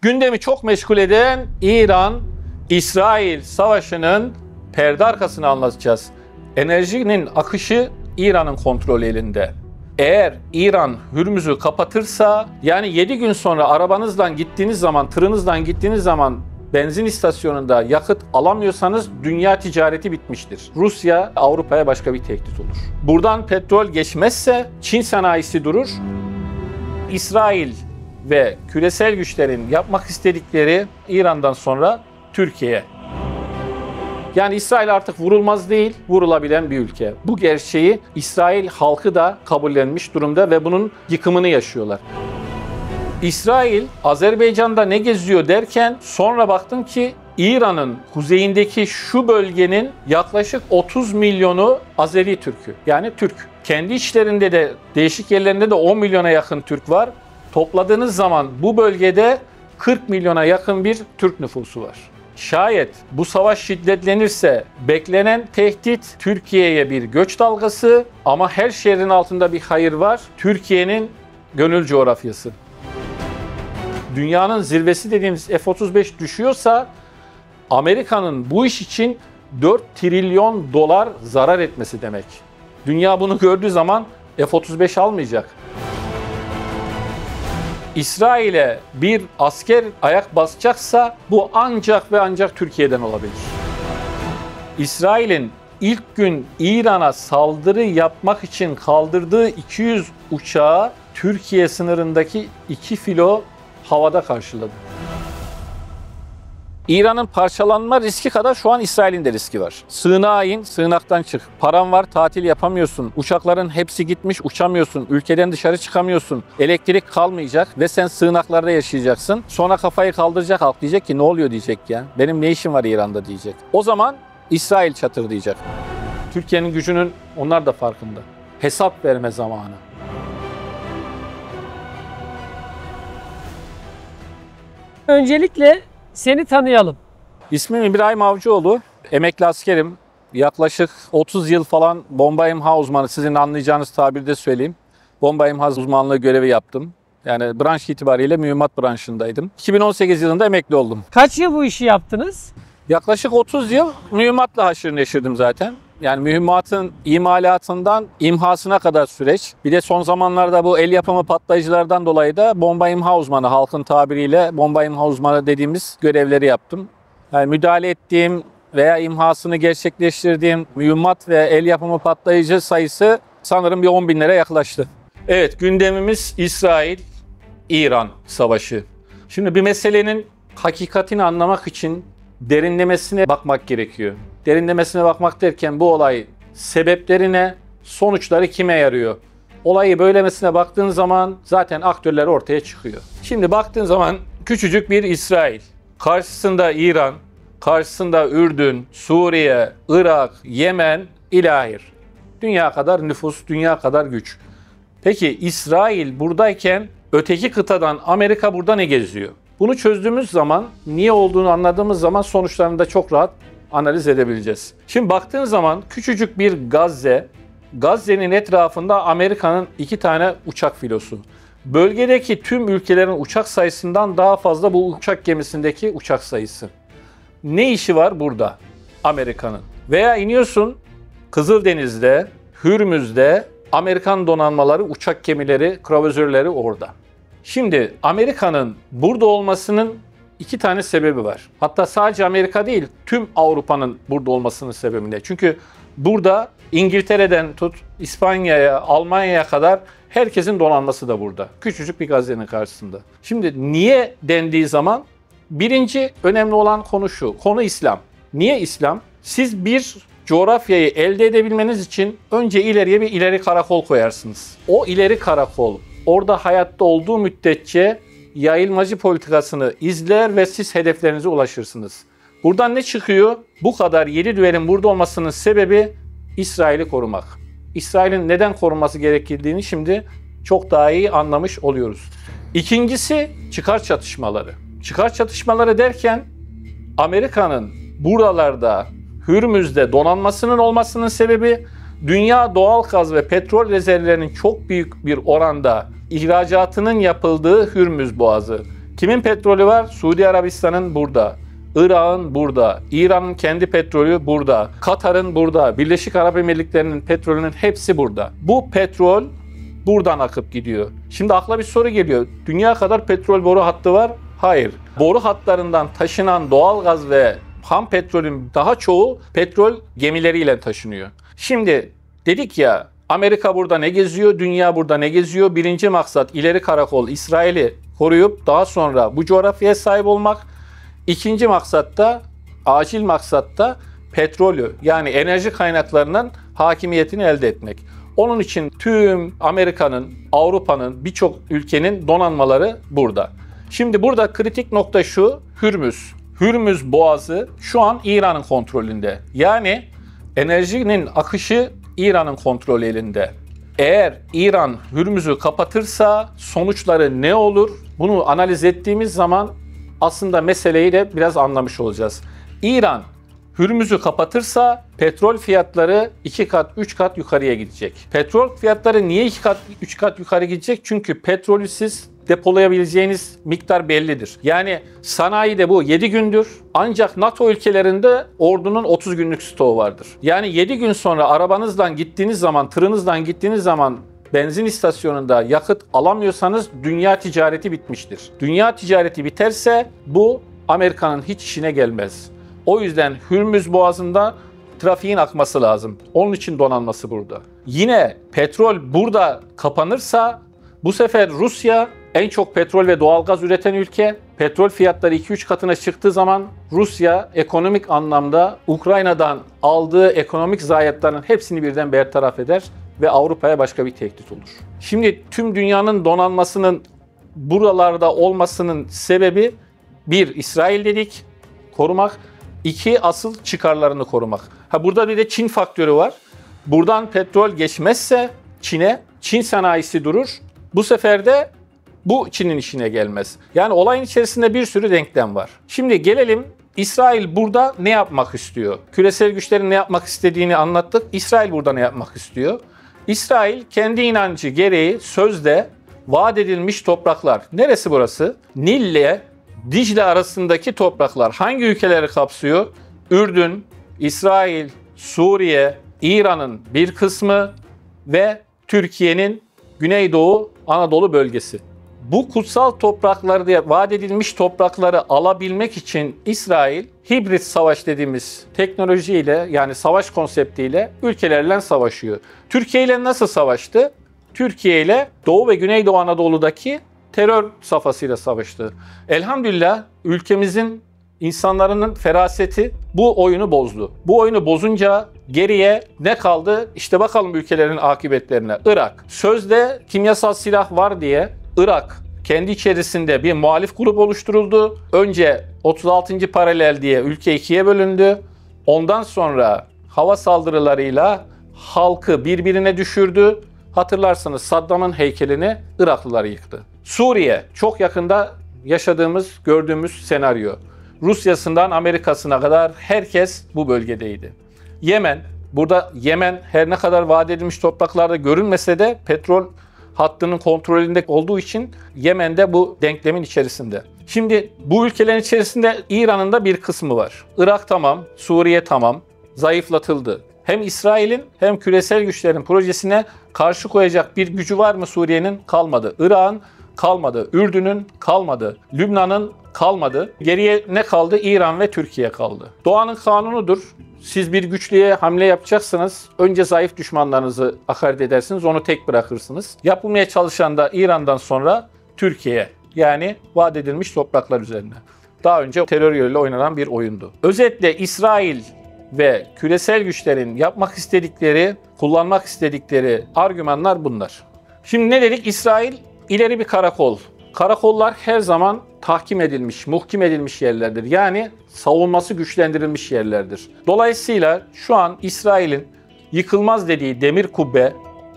Gündemi çok meşgul eden İran-İsrail savaşının perde arkasını anlatacağız. Enerjinin akışı İran'ın kontrolü elinde. Eğer İran Hürmüz'ü kapatırsa, yani 7 gün sonra arabanızdan gittiğiniz zaman, tırınızdan gittiğiniz zaman benzin istasyonunda yakıt alamıyorsanız dünya ticareti bitmiştir. Rusya Avrupa'ya başka bir tehdit olur. Buradan petrol geçmezse Çin sanayisi durur. İsrail ve küresel güçlerin yapmak istedikleri İran'dan sonra Türkiye. Yani İsrail artık vurulmaz değil, vurulabilen bir ülke. Bu gerçeği İsrail halkı da kabullenmiş durumda ve bunun yıkımını yaşıyorlar. İsrail, Azerbaycan'da ne geziyor derken sonra baktım ki İran'ın kuzeyindeki şu bölgenin yaklaşık 30 milyonu Azeri Türk'ü. Yani Türk. Kendi içlerinde de değişik yerlerinde de 10 milyona yakın Türk var. Topladığınız zaman bu bölgede 40 milyona yakın bir Türk nüfusu var. Şayet bu savaş şiddetlenirse beklenen tehdit Türkiye'ye bir göç dalgası, ama her şehrin altında bir hayır var. Türkiye'nin gönül coğrafyası. Dünyanın zirvesi dediğimiz F-35 düşüyorsa Amerika'nın bu iş için 4 trilyon dolar zarar etmesi demek. Dünya bunu gördüğü zaman F-35 almayacak. İsrail'e bir asker ayak basacaksa bu ancak ve ancak Türkiye'den olabilir. İsrail'in ilk gün İran'a saldırı yapmak için kaldırdığı 200 uçağı Türkiye sınırındaki 2 filo havada karşıladı. İran'ın parçalanma riski kadar şu an İsrail'in de riski var. Sığınağa in, sığınaktan çık. Paran var, tatil yapamıyorsun. Uçakların hepsi gitmiş, uçamıyorsun. Ülkeden dışarı çıkamıyorsun. Elektrik kalmayacak ve sen sığınaklarda yaşayacaksın. Sonra kafayı kaldıracak halk, diyecek ki ne oluyor diyecek ya. Benim ne işim var İran'da diyecek. O zaman İsrail çatırdayacak. Türkiye'nin gücünün onlar da farkında. Hesap verme zamanı. Öncelikle seni tanıyalım. İsmim İbrahim Avcıoğlu. Emekli askerim. Yaklaşık 30 yıl falan bomba imha uzmanı, sizin anlayacağınız tabirde söyleyeyim. Bomba imha uzmanlığı görevi yaptım. Yani branş itibariyle mühimmat branşındaydım. 2018 yılında emekli oldum. Kaç yıl bu işi yaptınız? Yaklaşık 30 yıl mühimmatla haşır neşirdim zaten. Yani mühimmatın imalatından imhasına kadar süreç. Bir de son zamanlarda bu el yapımı patlayıcılardan dolayı da bomba imha uzmanı, halkın tabiriyle bomba imha uzmanı dediğimiz görevleri yaptım. Yani müdahale ettiğim veya imhasını gerçekleştirdiğim mühimmat ve el yapımı patlayıcı sayısı sanırım bir 10 binlere yaklaştı. Evet, gündemimiz İsrail-İran savaşı. Şimdi bir meselenin hakikatini anlamak için derinlemesine bakmak gerekiyor. Derinlemesine bakmak derken bu olay sebeplerine, sonuçları kime yarıyor? Olayı böylemesine baktığın zaman zaten aktörler ortaya çıkıyor. Şimdi baktığın zaman küçücük bir İsrail, karşısında İran, karşısında Ürdün, Suriye, Irak, Yemen, ilahir. Dünya kadar nüfus, dünya kadar güç. Peki İsrail buradayken öteki kıtadan Amerika burada ne geziyor? Bunu çözdüğümüz zaman, niye olduğunu anladığımız zaman sonuçlarını da çok rahat analiz edebileceğiz. Şimdi baktığın zaman küçücük bir Gazze, Gazze'nin etrafında Amerika'nın 2 tane uçak filosu. Bölgedeki tüm ülkelerin uçak sayısından daha fazla bu uçak gemisindeki uçak sayısı. Ne işi var burada Amerika'nın? Veya iniyorsun Kızıldeniz'de, Hürmüz'de Amerikan donanmaları, uçak gemileri, kruvazörleri orada. Şimdi Amerika'nın burada olmasının 2 tane sebebi var. Hatta sadece Amerika değil, tüm Avrupa'nın burada olmasının sebebi ne? Çünkü burada İngiltere'den tut, İspanya'ya, Almanya'ya kadar herkesin donanması da burada. Küçücük bir Gazze'nin karşısında. Şimdi niye dendiği zaman birinci önemli olan konu şu. Konu İslam. Niye İslam? Siz bir coğrafyayı elde edebilmeniz için önce ileriye bir ileri karakol koyarsınız. O ileri karakol orada hayatta olduğu müddetçe yayılmacı politikasını izler ve siz hedeflerinize ulaşırsınız. Buradan ne çıkıyor? Bu kadar 7 düelin burada olmasının sebebi İsrail'i korumak. İsrail'in neden korunması gerektiğini şimdi çok daha iyi anlamış oluyoruz. İkincisi çıkar çatışmaları. Çıkar çatışmaları derken Amerika'nın buralarda, Hürmüz'de donanmasının olmasının sebebi dünya doğal gaz ve petrol rezervlerinin çok büyük bir oranda ihracatının yapıldığı Hürmüz Boğazı. Kimin petrolü var? Suudi Arabistan'ın burada. Irak'ın burada, İran'ın kendi petrolü burada, Katar'ın burada, Birleşik Arap Emirlikleri'nin petrolünün hepsi burada. Bu petrol buradan akıp gidiyor. Şimdi akla bir soru geliyor. Dünya kadar petrol boru hattı var? Hayır. Boru hatlarından taşınan doğalgaz ve ham petrolün daha çoğu petrol gemileriyle taşınıyor. Şimdi dedik ya, Amerika burada ne geziyor, dünya burada ne geziyor? Birinci maksat ileri karakol İsrail'i koruyup daha sonra bu coğrafyaya sahip olmak. İkinci maksatta, acil maksatta petrolü yani enerji kaynaklarının hakimiyetini elde etmek. Onun için tüm Amerika'nın, Avrupa'nın, birçok ülkenin donanmaları burada. Şimdi burada kritik nokta şu, Hürmüz. Hürmüz Boğazı şu an İran'ın kontrolünde. Yani enerjinin akışı İran'ın kontrolü elinde. Eğer İran Hürmüz'ü kapatırsa sonuçları ne olur? Bunu analiz ettiğimiz zaman aslında meseleyi de biraz anlamış olacağız. İran Hürmüz'ü kapatırsa petrol fiyatları 2 kat, 3 kat yukarıya gidecek. Petrol fiyatları niye 2 kat, 3 kat yukarı gidecek? Çünkü petrolü siz depolayabileceğiniz miktar bellidir. Yani sanayide bu 7 gündür. Ancak NATO ülkelerinde ordunun 30 günlük stoğu vardır. Yani 7 gün sonra arabanızdan gittiğiniz zaman, tırınızdan gittiğiniz zaman benzin istasyonunda yakıt alamıyorsanız dünya ticareti bitmiştir. Dünya ticareti biterse bu Amerika'nın hiç işine gelmez. O yüzden Hürmüz Boğazı'nda trafiğin akması lazım. Onun için donanması burada. Yine petrol burada kapanırsa bu sefer Rusya en çok petrol ve doğalgaz üreten ülke. Petrol fiyatları 2-3 katına çıktığı zaman Rusya ekonomik anlamda Ukrayna'dan aldığı ekonomik zayiatların hepsini birden bertaraf eder ve Avrupa'ya başka bir tehdit olur. Şimdi tüm dünyanın donanmasının buralarda olmasının sebebi bir, İsrail dedik, korumak. İki, asıl çıkarlarını korumak. Burada bir de Çin faktörü var. Buradan petrol geçmezse Çin'e, Çin sanayisi durur. Bu sefer de bu Çin'in işine gelmez. Yani olayın içerisinde bir sürü denklem var. Şimdi gelelim, İsrail burada ne yapmak istiyor? Küresel güçlerin ne yapmak istediğini anlattık. İsrail burada ne yapmak istiyor? İsrail kendi inancı gereği sözde vaat edilmiş topraklar. Neresi burası? Nil ile Dicle arasındaki topraklar hangi ülkeleri kapsıyor? Ürdün, İsrail, Suriye, İran'ın bir kısmı ve Türkiye'nin Güneydoğu Anadolu bölgesi. Bu kutsal toprakları diye vaat edilmiş toprakları alabilmek için İsrail hibrit savaş dediğimiz teknolojiyle yani savaş konseptiyle ülkelerle savaşıyor. Türkiye ile nasıl savaştı? Türkiye ile Doğu ve Güneydoğu Anadolu'daki terör safhasıyla savaştı. Elhamdülillah ülkemizin insanların feraseti bu oyunu bozdu. Bu oyunu bozunca geriye ne kaldı? İşte bakalım ülkelerin akıbetlerine. Irak. Sözde kimyasal silah var diye Irak kendi içerisinde bir muhalif grup oluşturuldu. Önce 36. paralel diye ülke ikiye bölündü. Ondan sonra hava saldırılarıyla halkı birbirine düşürdü. Hatırlarsanız Saddam'ın heykelini Iraklılar yıktı. Suriye, çok yakında yaşadığımız, gördüğümüz senaryo. Rusya'sından Amerika'sına kadar herkes bu bölgedeydi. Yemen, burada Yemen her ne kadar vaat edilmiş topraklarda görünmese de petrol hattının kontrolünde olduğu için Yemen'de bu denklemin içerisinde. Şimdi bu ülkelerin içerisinde İran'ın da bir kısmı var. Irak tamam, Suriye tamam, zayıflatıldı. Hem İsrail'in hem küresel güçlerin projesine karşı koyacak bir gücü var mı Suriye'nin? Kalmadı. Irak'ın kalmadı. Ürdün'ün kalmadı. Lübnan'ın kalmadı. Geriye ne kaldı? İran ve Türkiye kaldı. Doğanın kanunudur. Siz bir güçlüye hamle yapacaksınız. Önce zayıf düşmanlarınızı hakaret edersiniz. Onu tek bırakırsınız. Yapılmaya çalışan da İran'dan sonra Türkiye. Yani vaat edilmiş topraklar üzerine. Daha önce terör yoluyla oynanan bir oyundu. Özetle İsrail ve küresel güçlerin yapmak istedikleri, kullanmak istedikleri argümanlar bunlar. Şimdi ne dedik? İsrail ileri bir karakol. Karakollar her zaman tahkim edilmiş, muhkim edilmiş yerlerdir. Yani savunması güçlendirilmiş yerlerdir. Dolayısıyla şu an İsrail'in yıkılmaz dediği demir kubbe,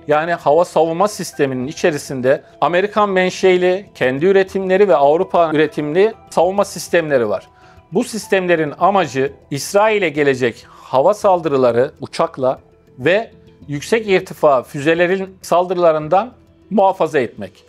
yani hava savunma sisteminin içerisinde Amerikan menşeli, kendi üretimleri ve Avrupa üretimli savunma sistemleri var. Bu sistemlerin amacı İsrail'e gelecek hava saldırıları uçakla ve yüksek irtifa füzelerin saldırılarından muhafaza etmek.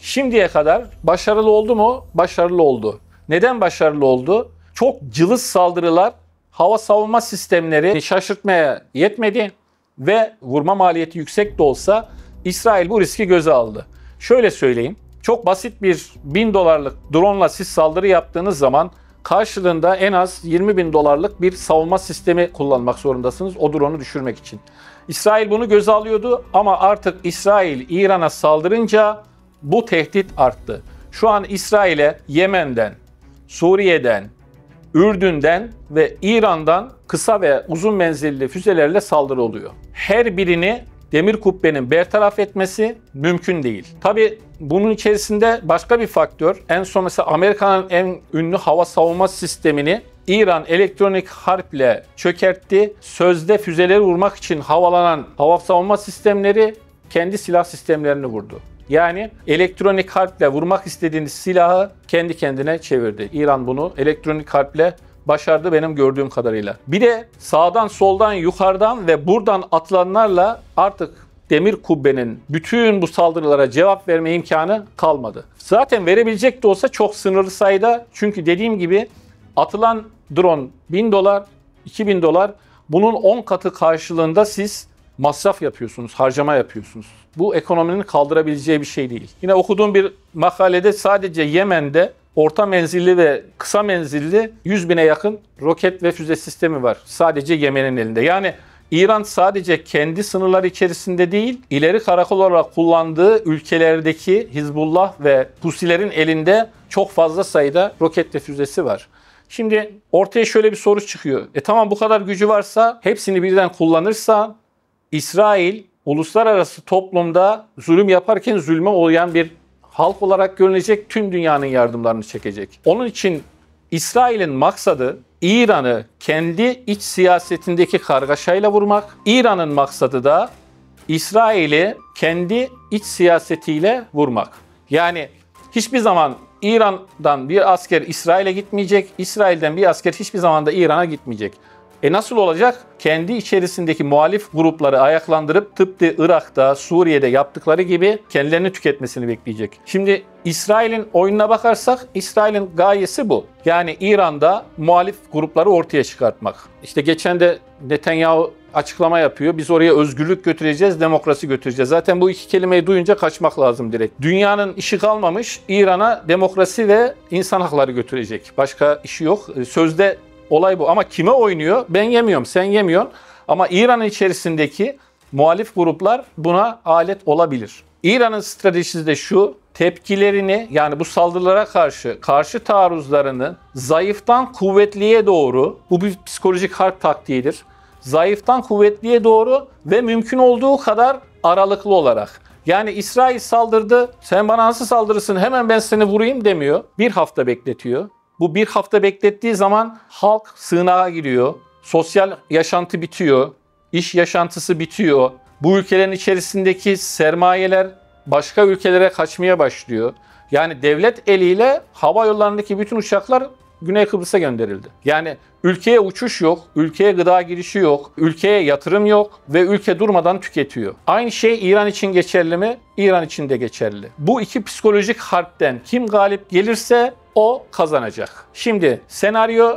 Şimdiye kadar başarılı oldu mu? Başarılı oldu. Neden başarılı oldu? Çok cılız saldırılar hava savunma sistemleri şaşırtmaya yetmedi ve vurma maliyeti yüksek de olsa İsrail bu riski göze aldı. Şöyle söyleyeyim, çok basit bir $1000 drone'la siz saldırı yaptığınız zaman karşılığında en az $20.000 bir savunma sistemi kullanmak zorundasınız o drone'u düşürmek için. İsrail bunu göze alıyordu ama artık İsrail İran'a saldırınca bu tehdit arttı. Şu an İsrail'e Yemen'den, Suriye'den, Ürdün'den ve İran'dan kısa ve uzun menzilli füzelerle saldırı oluyor. Her birini demir kubbenin bertaraf etmesi mümkün değil. Tabii bunun içerisinde başka bir faktör. En son mesela Amerika'nın en ünlü hava savunma sistemini İran elektronik harple çökertti. Sözde füzeleri vurmak için havalanan hava savunma sistemleri kendi silah sistemlerini vurdu. Yani elektronik harple vurmak istediğiniz silahı kendi kendine çevirdi. İran bunu elektronik harple başardı benim gördüğüm kadarıyla. Bir de sağdan, soldan, yukarıdan ve buradan atılanlarla artık demir kubbenin bütün bu saldırılara cevap verme imkanı kalmadı. Zaten verebilecek de olsa çok sınırlı sayıda. Çünkü dediğim gibi atılan drone $1000, $2000. Bunun 10 katı karşılığında siz masraf yapıyorsunuz, harcama yapıyorsunuz. Bu ekonominin kaldırabileceği bir şey değil. Yine okuduğum bir makalede sadece Yemen'de orta menzilli ve kısa menzilli 100.000'e yakın roket ve füze sistemi var. Sadece Yemen'in elinde. Yani İran sadece kendi sınırları içerisinde değil, ileri karakol olarak kullandığı ülkelerdeki Hizbullah ve Husilerin elinde çok fazla sayıda roket ve füzesi var. Şimdi ortaya şöyle bir soru çıkıyor. Tamam bu kadar gücü varsa hepsini birden kullanırsa İsrail uluslararası toplumda zulüm yaparken zulme uğrayan bir halk olarak görünecek, tüm dünyanın yardımlarını çekecek. Onun için İsrail'in maksadı İran'ı kendi iç siyasetindeki kargaşayla vurmak. İran'ın maksadı da İsrail'i kendi iç siyasetiyle vurmak. Yani hiçbir zaman İran'dan bir asker İsrail'e gitmeyecek, İsrail'den bir asker hiçbir zaman da İran'a gitmeyecek. Nasıl olacak? Kendi içerisindeki muhalif grupları ayaklandırıp tıpkı Irak'ta, Suriye'de yaptıkları gibi kendilerini tüketmesini bekleyecek. Şimdi İsrail'in oyununa bakarsak İsrail'in gayesi bu. Yani İran'da muhalif grupları ortaya çıkartmak. İşte geçen de Netanyahu açıklama yapıyor. Biz oraya özgürlük götüreceğiz, demokrasi götüreceğiz. Zaten bu iki kelimeyi duyunca kaçmak lazım direkt. Dünyanın işi kalmamış, İran'a demokrasi ve insan hakları götürecek. Başka işi yok. Sözde olay bu ama kime oynuyor? Ben yemiyorum, sen yemiyorsun. Ama İran'ın içerisindeki muhalif gruplar buna alet olabilir. İran'ın stratejisi de şu, tepkilerini yani bu saldırılara karşı taarruzlarını zayıftan kuvvetliye doğru, bu bir psikolojik harp taktiğidir. Zayıftan kuvvetliye doğru ve mümkün olduğu kadar aralıklı olarak. Yani İsrail saldırdı, sen bana nasıl saldırırsın hemen ben seni vurayım demiyor. Bir hafta bekletiyor. Bu bir hafta beklettiği zaman halk sığınağa giriyor, sosyal yaşantı bitiyor, iş yaşantısı bitiyor. Bu ülkelerin içerisindeki sermayeler başka ülkelere kaçmaya başlıyor. Yani devlet eliyle hava yollarındaki bütün uçaklar Güney Kıbrıs'a gönderildi. Yani ülkeye uçuş yok, ülkeye gıda girişi yok, ülkeye yatırım yok ve ülke durmadan tüketiyor. Aynı şey İran için geçerli mi? İran için de geçerli. Bu iki psikolojik harpten kim galip gelirse o kazanacak. Şimdi senaryo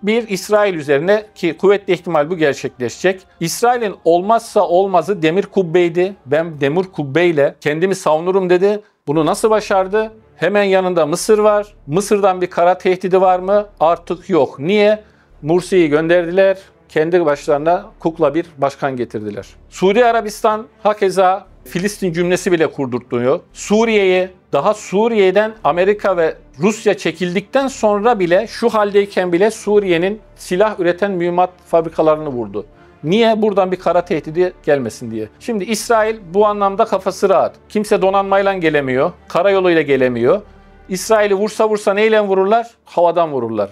bir İsrail üzerine ki kuvvetli ihtimal bu gerçekleşecek. İsrail'in olmazsa olmazı demir kubbeydi. Ben demir kubbeyle kendimi savunurum dedi. Bunu nasıl başardı? Hemen yanında Mısır var. Mısır'dan bir kara tehdidi var mı? Artık yok. Niye? Mursi'yi gönderdiler. Kendi başlarına kukla bir başkan getirdiler. Suudi Arabistan hakeza Filistin cümlesi bile kurdurtmuyor. Suriye'yi daha Suriye'den Amerika ve Rusya çekildikten sonra bile şu haldeyken bile Suriye'nin silah üreten mühimmat fabrikalarını vurdu. Niye? Buradan bir kara tehdidi gelmesin diye. Şimdi İsrail bu anlamda kafası rahat. Kimse donanmayla gelemiyor, karayoluyla gelemiyor. İsrail'i vursa neyle vururlar? Havadan vururlar.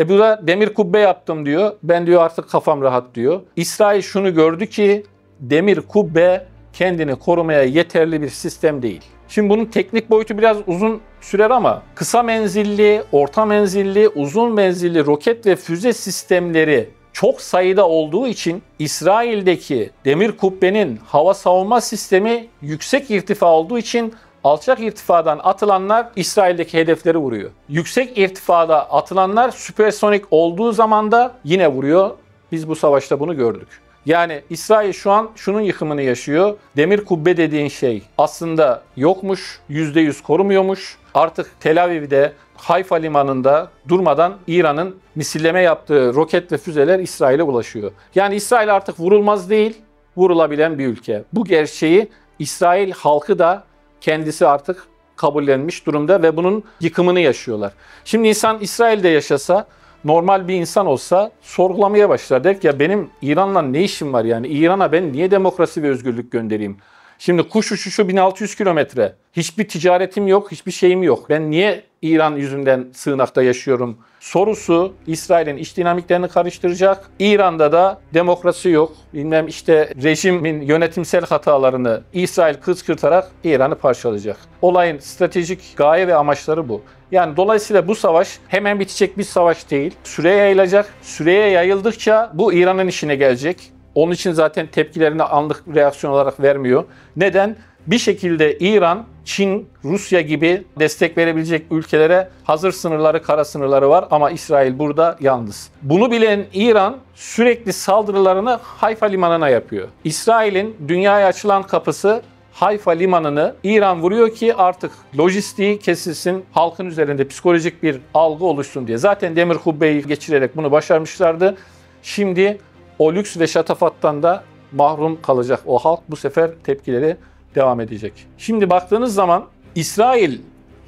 Bu da demir kubbe yaptım diyor. Ben diyor artık kafam rahat diyor. İsrail şunu gördü ki demir kubbe kendini korumaya yeterli bir sistem değil. Şimdi bunun teknik boyutu biraz uzun sürer ama kısa menzilli, orta menzilli, uzun menzilli roket ve füze sistemleri çok sayıda olduğu için İsrail'deki demir kubbenin hava savunma sistemi yüksek irtifa olduğu için Alçak irtifadan atılanlar İsrail'deki hedefleri vuruyor. Yüksek irtifada atılanlar süpersonik olduğu zaman da yine vuruyor. Biz bu savaşta bunu gördük. Yani İsrail şu an şunun yıkımını yaşıyor. Demir kubbe dediğin şey aslında yokmuş, %100 korumuyormuş. Artık Tel Aviv'de, Hayfa limanında durmadan İran'ın misilleme yaptığı roket ve füzeler İsrail'e ulaşıyor. Yani İsrail artık vurulmaz değil, vurulabilen bir ülke. Bu gerçeği İsrail halkı da kendisi artık kabullenmiş durumda ve bunun yıkımını yaşıyorlar. Şimdi insan İsrail'de yaşasa, normal bir insan olsa sorgulamaya başlar. Der ki ya benim İran'la ne işim var yani? İran'a ben niye demokrasi ve özgürlük göndereyim? Şimdi kuş uçuşu 1600 kilometre. Hiçbir ticaretim yok, hiçbir şeyim yok. Ben niye İran yüzünden sığınakta yaşıyorum? Sorusu İsrail'in iç dinamiklerini karıştıracak. İran'da da demokrasi yok. Bilmem işte rejimin yönetimsel hatalarını İsrail kışkırtarak İran'ı parçalayacak. Olayın stratejik gaye ve amaçları bu. Yani dolayısıyla bu savaş hemen bitecek bir savaş değil. Süreye yayılacak. Süreye yayıldıkça bu İran'ın işine gelecek. Onun için zaten tepkilerini anlık reaksiyon olarak vermiyor. Neden? Bir şekilde İran, Çin, Rusya gibi destek verebilecek ülkelere hazır sınırları, kara sınırları var ama İsrail burada yalnız. Bunu bilen İran sürekli saldırılarını Hayfa limanına yapıyor. İsrail'in dünyaya açılan kapısı Hayfa limanını İran vuruyor ki artık lojistiği kesilsin, halkın üzerinde psikolojik bir algı oluşsun diye. Zaten demir kubbeyi geçirerek bunu başarmışlardı. Şimdi o lüks ve şatafattan da mahrum kalacak o halk. Bu sefer tepkileri devam edecek. Şimdi baktığınız zaman İsrail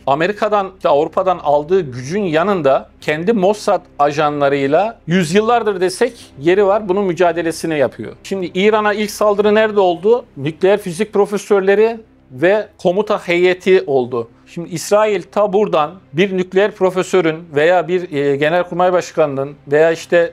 Amerika'dan ve Avrupa'dan aldığı gücün yanında kendi Mossad ajanlarıyla yüzyıllardır desek yeri var, bunun mücadelesini yapıyor. Şimdi İran'a ilk saldırı nerede oldu? Nükleer fizik profesörleri ve komuta heyeti oldu. Şimdi İsrail ta buradan bir nükleer profesörün veya bir genelkurmay başkanının veya işte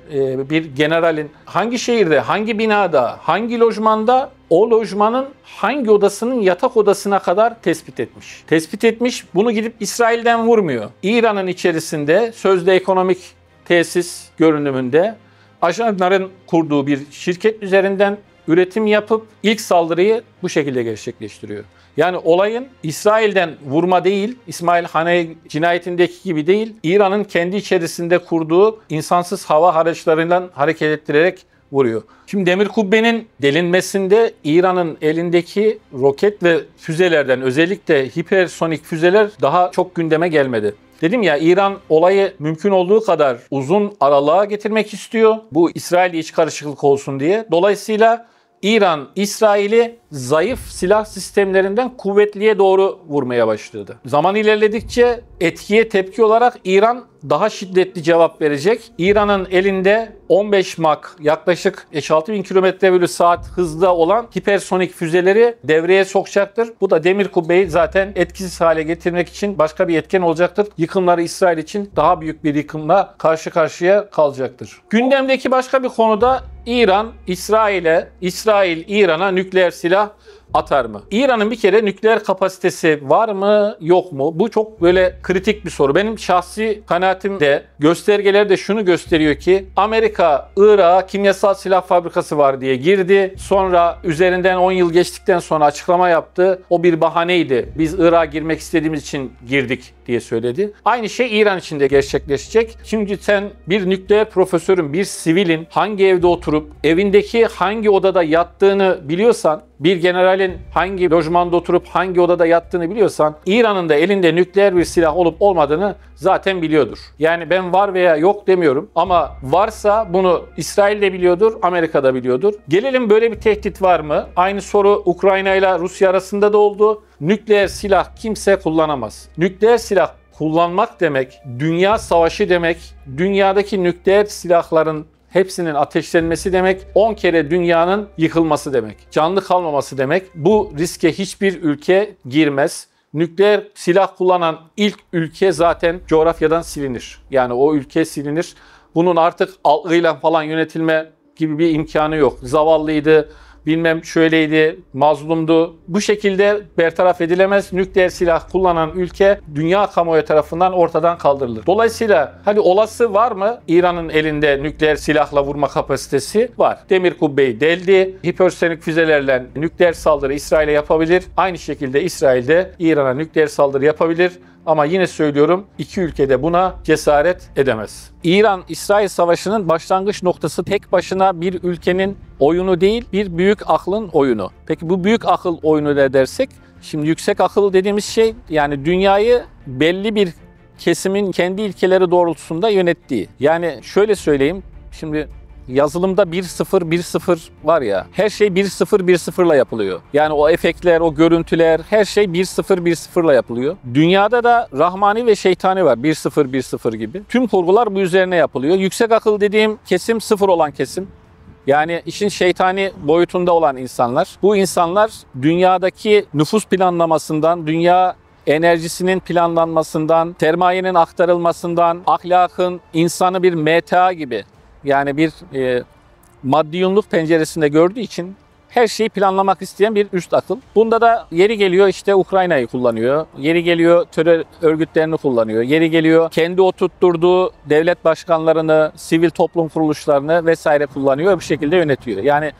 bir generalin hangi şehirde, hangi binada, hangi lojmanda o lojmanın hangi odasının yatak odasına kadar tespit etmiş. Tespit etmiş, bunu gidip İsrail'den vurmuyor. İran'ın içerisinde sözde ekonomik tesis görünümünde ajanların kurduğu bir şirket üzerinden üretim yapıp ilk saldırıyı bu şekilde gerçekleştiriyor. Yani olayın İsrail'den vurma değil, İsmail Haniyeh cinayetindeki gibi değil, İran'ın kendi içerisinde kurduğu insansız hava araçlarından hareket ettirerek vuruyor. Şimdi demir kubbenin delinmesinde İran'ın elindeki roket ve füzelerden, özellikle hipersonik füzeler daha çok gündeme gelmedi. Dedim ya, İran olayı mümkün olduğu kadar uzun aralığa getirmek istiyor. Bu İsrail'le iç karışıklık olsun diye. Dolayısıyla İran, İsrail'i zayıf silah sistemlerinden kuvvetliye doğru vurmaya başladı. Zaman ilerledikçe etkiye tepki olarak İran daha şiddetli cevap verecek. İran'ın elinde 15 Mach yaklaşık 5-6 bin km/saat hızda olan hipersonik füzeleri devreye sokacaktır. Bu da demir kubbeyi zaten etkisiz hale getirmek için başka bir etken olacaktır. Yıkımları İsrail için daha büyük bir yıkımla karşı karşıya kalacaktır. Gündemdeki başka bir konuda İran, İsrail İran'a nükleer silah atar mı? İran'ın bir kere nükleer kapasitesi var mı, yok mu? Bu çok böyle kritik bir soru. Benim şahsi kanaatim de, göstergeler de şunu gösteriyor ki Amerika Irak'a kimyasal silah fabrikası var diye girdi. Sonra üzerinden 10 yıl geçtikten sonra açıklama yaptı. O bir bahaneydi. Biz Irak'a girmek istediğimiz için girdik diye söyledi. Aynı şey İran için de gerçekleşecek. Şimdi sen bir nükleer profesörün, bir sivilin hangi evde oturup evindeki hangi odada yattığını biliyorsan, bir generalin hangi lojmanda oturup hangi odada yattığını biliyorsan, İran'ın da elinde nükleer bir silah olup olmadığını zaten biliyordur. Yani ben var veya yok demiyorum ama varsa bunu İsrail de biliyordur, Amerika da biliyordur. Gelelim, böyle bir tehdit var mı? Aynı soru Ukrayna ile Rusya arasında da oldu. Nükleer silah kimse kullanamaz. Nükleer silah kullanmak demek, dünya savaşı demek, dünyadaki nükleer silahların hepsinin ateşlenmesi demek, 10 kere dünyanın yıkılması demek, canlı kalmaması demek. Bu riske hiçbir ülke girmez. Nükleer silah kullanan ilk ülke zaten coğrafyadan silinir. Yani o ülke silinir. Bunun artık algıyla falan yönetilme gibi bir imkanı yok. Zavallıydı, bilmem şöyleydi, mazlumdu. Bu şekilde bertaraf edilemez. Nükleer silah kullanan ülke dünya kamuoyu tarafından ortadan kaldırılır. Dolayısıyla hadi olası var mı? İran'ın elinde nükleer silahla vurma kapasitesi var. Demir kubbeyi deldi. Hipersonik füzelerle nükleer saldırı İsrail'e yapabilir. Aynı şekilde İsrail de İran'a nükleer saldırı yapabilir. Ama yine söylüyorum, iki ülke de buna cesaret edemez. İran-İsrail savaşının başlangıç noktası tek başına bir ülkenin oyunu değil, bir büyük aklın oyunu. Peki bu büyük akıl oyunu ne dersek? Şimdi yüksek akıl dediğimiz şey, yani dünyayı belli bir kesimin kendi ilkeleri doğrultusunda yönettiği. Yani şöyle söyleyeyim, şimdi yazılımda 1-0-1-0 var ya, her şey 1-0-1-0'la yapılıyor. Yani o efektler, o görüntüler, her şey 1-0-1-0'la yapılıyor. Dünyada da rahmani ve şeytani var, 1-0-1-0 gibi. Tüm kurgular bu üzerine yapılıyor. Yüksek akıl dediğim kesim 0 olan kesim. Yani işin şeytani boyutunda olan insanlar. Bu insanlar dünyadaki nüfus planlamasından, dünya enerjisinin planlanmasından, sermayenin aktarılmasından, ahlakın insanı bir meta gibi, yani bir maddiyunluk penceresinde gördüğü için her şeyi planlamak isteyen bir üst akıl. Bunda da yeri geliyor işte Ukrayna'yı kullanıyor, yeri geliyor terör örgütlerini kullanıyor, yeri geliyor kendi oturtturduğu devlet başkanlarını, sivil toplum kuruluşlarını vesaire kullanıyor, bir şekilde yönetiyor. Yani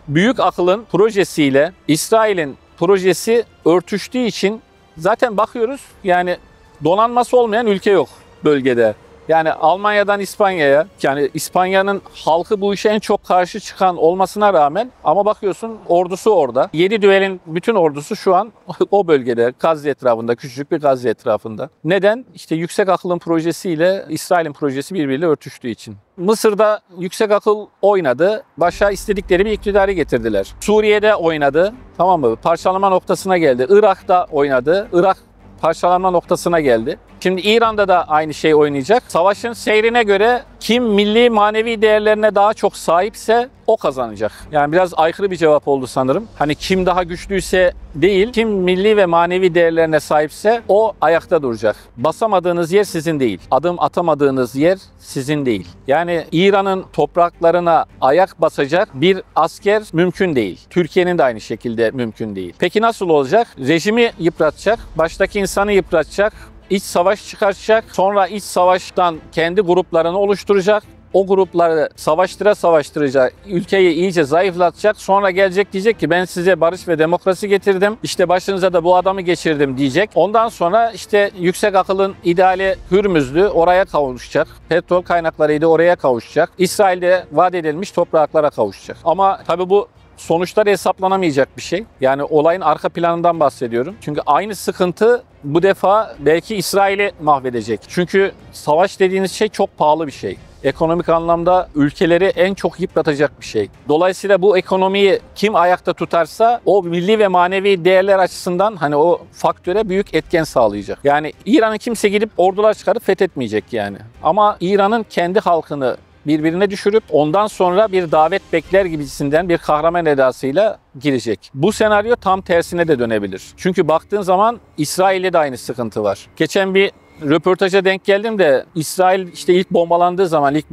büyük akılın projesiyle İsrail'in projesi örtüştüğü için zaten bakıyoruz, yani donanması olmayan ülke yok bölgede. Yani Almanya'dan İspanya'ya, yani İspanya'nın halkı bu işe en çok karşı çıkan olmasına rağmen, ama bakıyorsun ordusu orada. 7 düelin bütün ordusu şu an o bölgede, Gazze etrafında, küçücük bir Gazze etrafında. Neden? İşte yüksek akılın projesiyle İsrail'in projesi birbiriyle örtüştüğü için. Mısır'da yüksek akıl oynadı, başa istedikleri bir iktidarı getirdiler. Suriye'de oynadı, tamam mı? Parçalama noktasına geldi. Irak'ta oynadı, Irak parçalanma noktasına geldi. Şimdi İran'da da aynı şey oynayacak. Savaşın seyrine göre kim milli manevi değerlerine daha çok sahipse o kazanacak. Yani biraz aykırı bir cevap oldu sanırım. Hani kim daha güçlüyse değil, kim milli ve manevi değerlerine sahipse o ayakta duracak. Basamadığınız yer sizin değil. Adım atamadığınız yer sizin değil. Yani İran'ın topraklarına ayak basacak bir asker mümkün değil. Türkiye'nin de aynı şekilde mümkün değil. Peki nasıl olacak? Rejimi yıpratacak, baştaki insanı yıpratacak, İç savaş çıkartacak, sonra iç savaştan kendi gruplarını oluşturacak. O grupları savaştıracak, ülkeyi iyice zayıflatacak. Sonra gelecek diyecek ki ben size barış ve demokrasi getirdim. İşte başınıza da bu adamı geçirdim diyecek. Ondan sonra işte yüksek akılın ideali Hürmüz'dü, oraya kavuşacak. Petrol kaynaklarıydı, oraya kavuşacak. İsrail'de vaat edilmiş topraklara kavuşacak. Ama tabii bu sonuçlar hesaplanamayacak bir şey. Yani olayın arka planından bahsediyorum. Çünkü aynı sıkıntı bu defa belki İsrail'i mahvedecek. Çünkü savaş dediğiniz şey çok pahalı bir şey. Ekonomik anlamda ülkeleri en çok yıpratacak bir şey. Dolayısıyla bu ekonomiyi kim ayakta tutarsa o milli ve manevi değerler açısından hani o faktöre büyük etken sağlayacak. Yani İran'ı kimse gidip ordular çıkarıp fethetmeyecek yani. Ama İran'ın kendi halkını birbirine düşürüp ondan sonra bir davet bekler gibisinden bir kahraman edasıyla girecek. Bu senaryo tam tersine de dönebilir. Çünkü baktığın zaman İsrail'de de aynı sıkıntı var. Geçen bir röportaja denk geldim de İsrail işte ilk bombalandığı zaman, ilk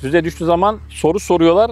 füze düştüğü zaman soru soruyorlar.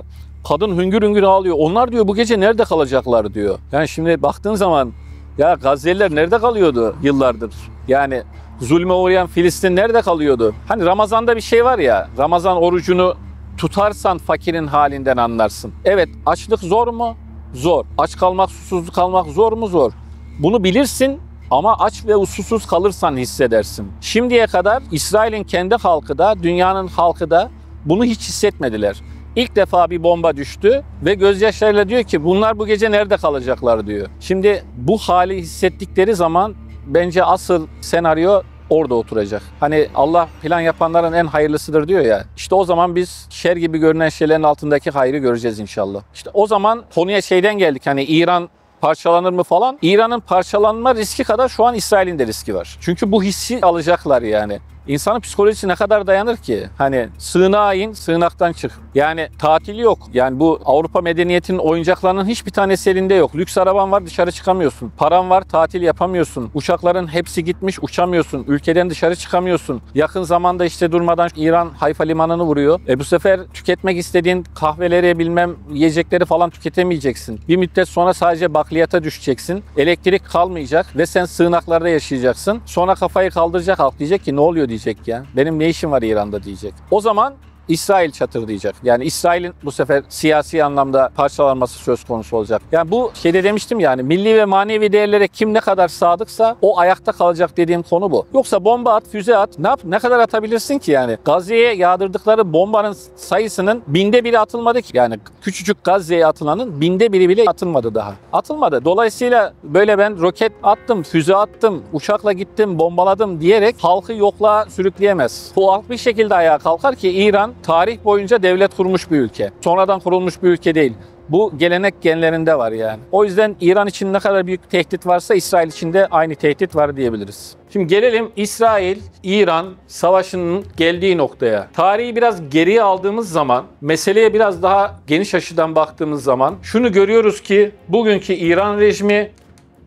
Kadın hüngür hüngür ağlıyor. Onlar diyor bu gece nerede kalacaklar diyor. Yani şimdi baktığın zaman ya Gazze'liler nerede kalıyordu yıllardır? Yani zulme uğrayan Filistin nerede kalıyordu? Hani Ramazan'da bir şey var ya, Ramazan orucunu tutarsan fakirin halinden anlarsın. Evet, açlık zor mu? Zor. Aç kalmak, susuz kalmak zor mu? Zor. Bunu bilirsin ama aç ve susuz kalırsan hissedersin. Şimdiye kadar İsrail'in kendi halkı da, dünyanın halkı da bunu hiç hissetmediler. İlk defa bir bomba düştü ve gözyaşlarıyla diyor ki bunlar bu gece nerede kalacaklar diyor. Şimdi bu hali hissettikleri zaman bence asıl senaryo orada oturacak. Hani Allah plan yapanların en hayırlısıdır diyor ya. İşte o zaman biz şer gibi görünen şeylerin altındaki hayrı göreceğiz inşallah. İşte o zaman konuya şeyden geldik. Hani İran parçalanır mı falan. İran'ın parçalanma riski kadar şu an İsrail'in de riski var. Çünkü bu hissi alacaklar yani. İnsanın psikolojisi ne kadar dayanır ki? Hani sığınağa in, sığınaktan çık. Yani tatil yok. Yani bu Avrupa medeniyetinin oyuncaklarının hiçbir tanesi elinde yok. Lüks araban var, dışarı çıkamıyorsun. Paran var, tatil yapamıyorsun. Uçakların hepsi gitmiş, uçamıyorsun. Ülkeden dışarı çıkamıyorsun. Yakın zamanda işte durmadan İran Hayfa limanını vuruyor. Bu sefer tüketmek istediğin kahveleri bilmem yiyecekleri falan tüketemeyeceksin. Bir müddet sonra sadece bakliyata düşeceksin. Elektrik kalmayacak ve sen sığınaklarda yaşayacaksın. Sonra kafayı kaldıracak halk, diyecek ki ne oluyor diyecek ya. Benim ne işim var İran'da diyecek. O zaman İsrail çatırdayacak. Yani İsrail'in bu sefer siyasi anlamda parçalanması söz konusu olacak. Yani bu şeyde demiştim, yani milli ve manevi değerlere kim ne kadar sadıksa o ayakta kalacak dediğim konu bu. Yoksa bomba at, füze at. Ne kadar atabilirsin ki yani? Gazze'ye yağdırdıkları bombanın sayısının 1/1000'i atılmadı ki. Yani küçücük Gazze'ye atılanın 1/1000'i bile atılmadı daha. Atılmadı. Dolayısıyla böyle ben roket attım, füze attım, uçakla gittim, bombaladım diyerek halkı yokluğa sürükleyemez. Bu halk bir şekilde ayağa kalkar ki İran tarih boyunca devlet kurmuş bir ülke. Sonradan kurulmuş bir ülke değil. Bu gelenek genlerinde var yani. O yüzden İran için ne kadar büyük tehdit varsa İsrail için de aynı tehdit var diyebiliriz. Şimdi gelelim İsrail-İran savaşının geldiği noktaya. Tarihi biraz geriye aldığımız zaman, meseleye biraz daha geniş açıdan baktığımız zaman şunu görüyoruz ki bugünkü İran rejimi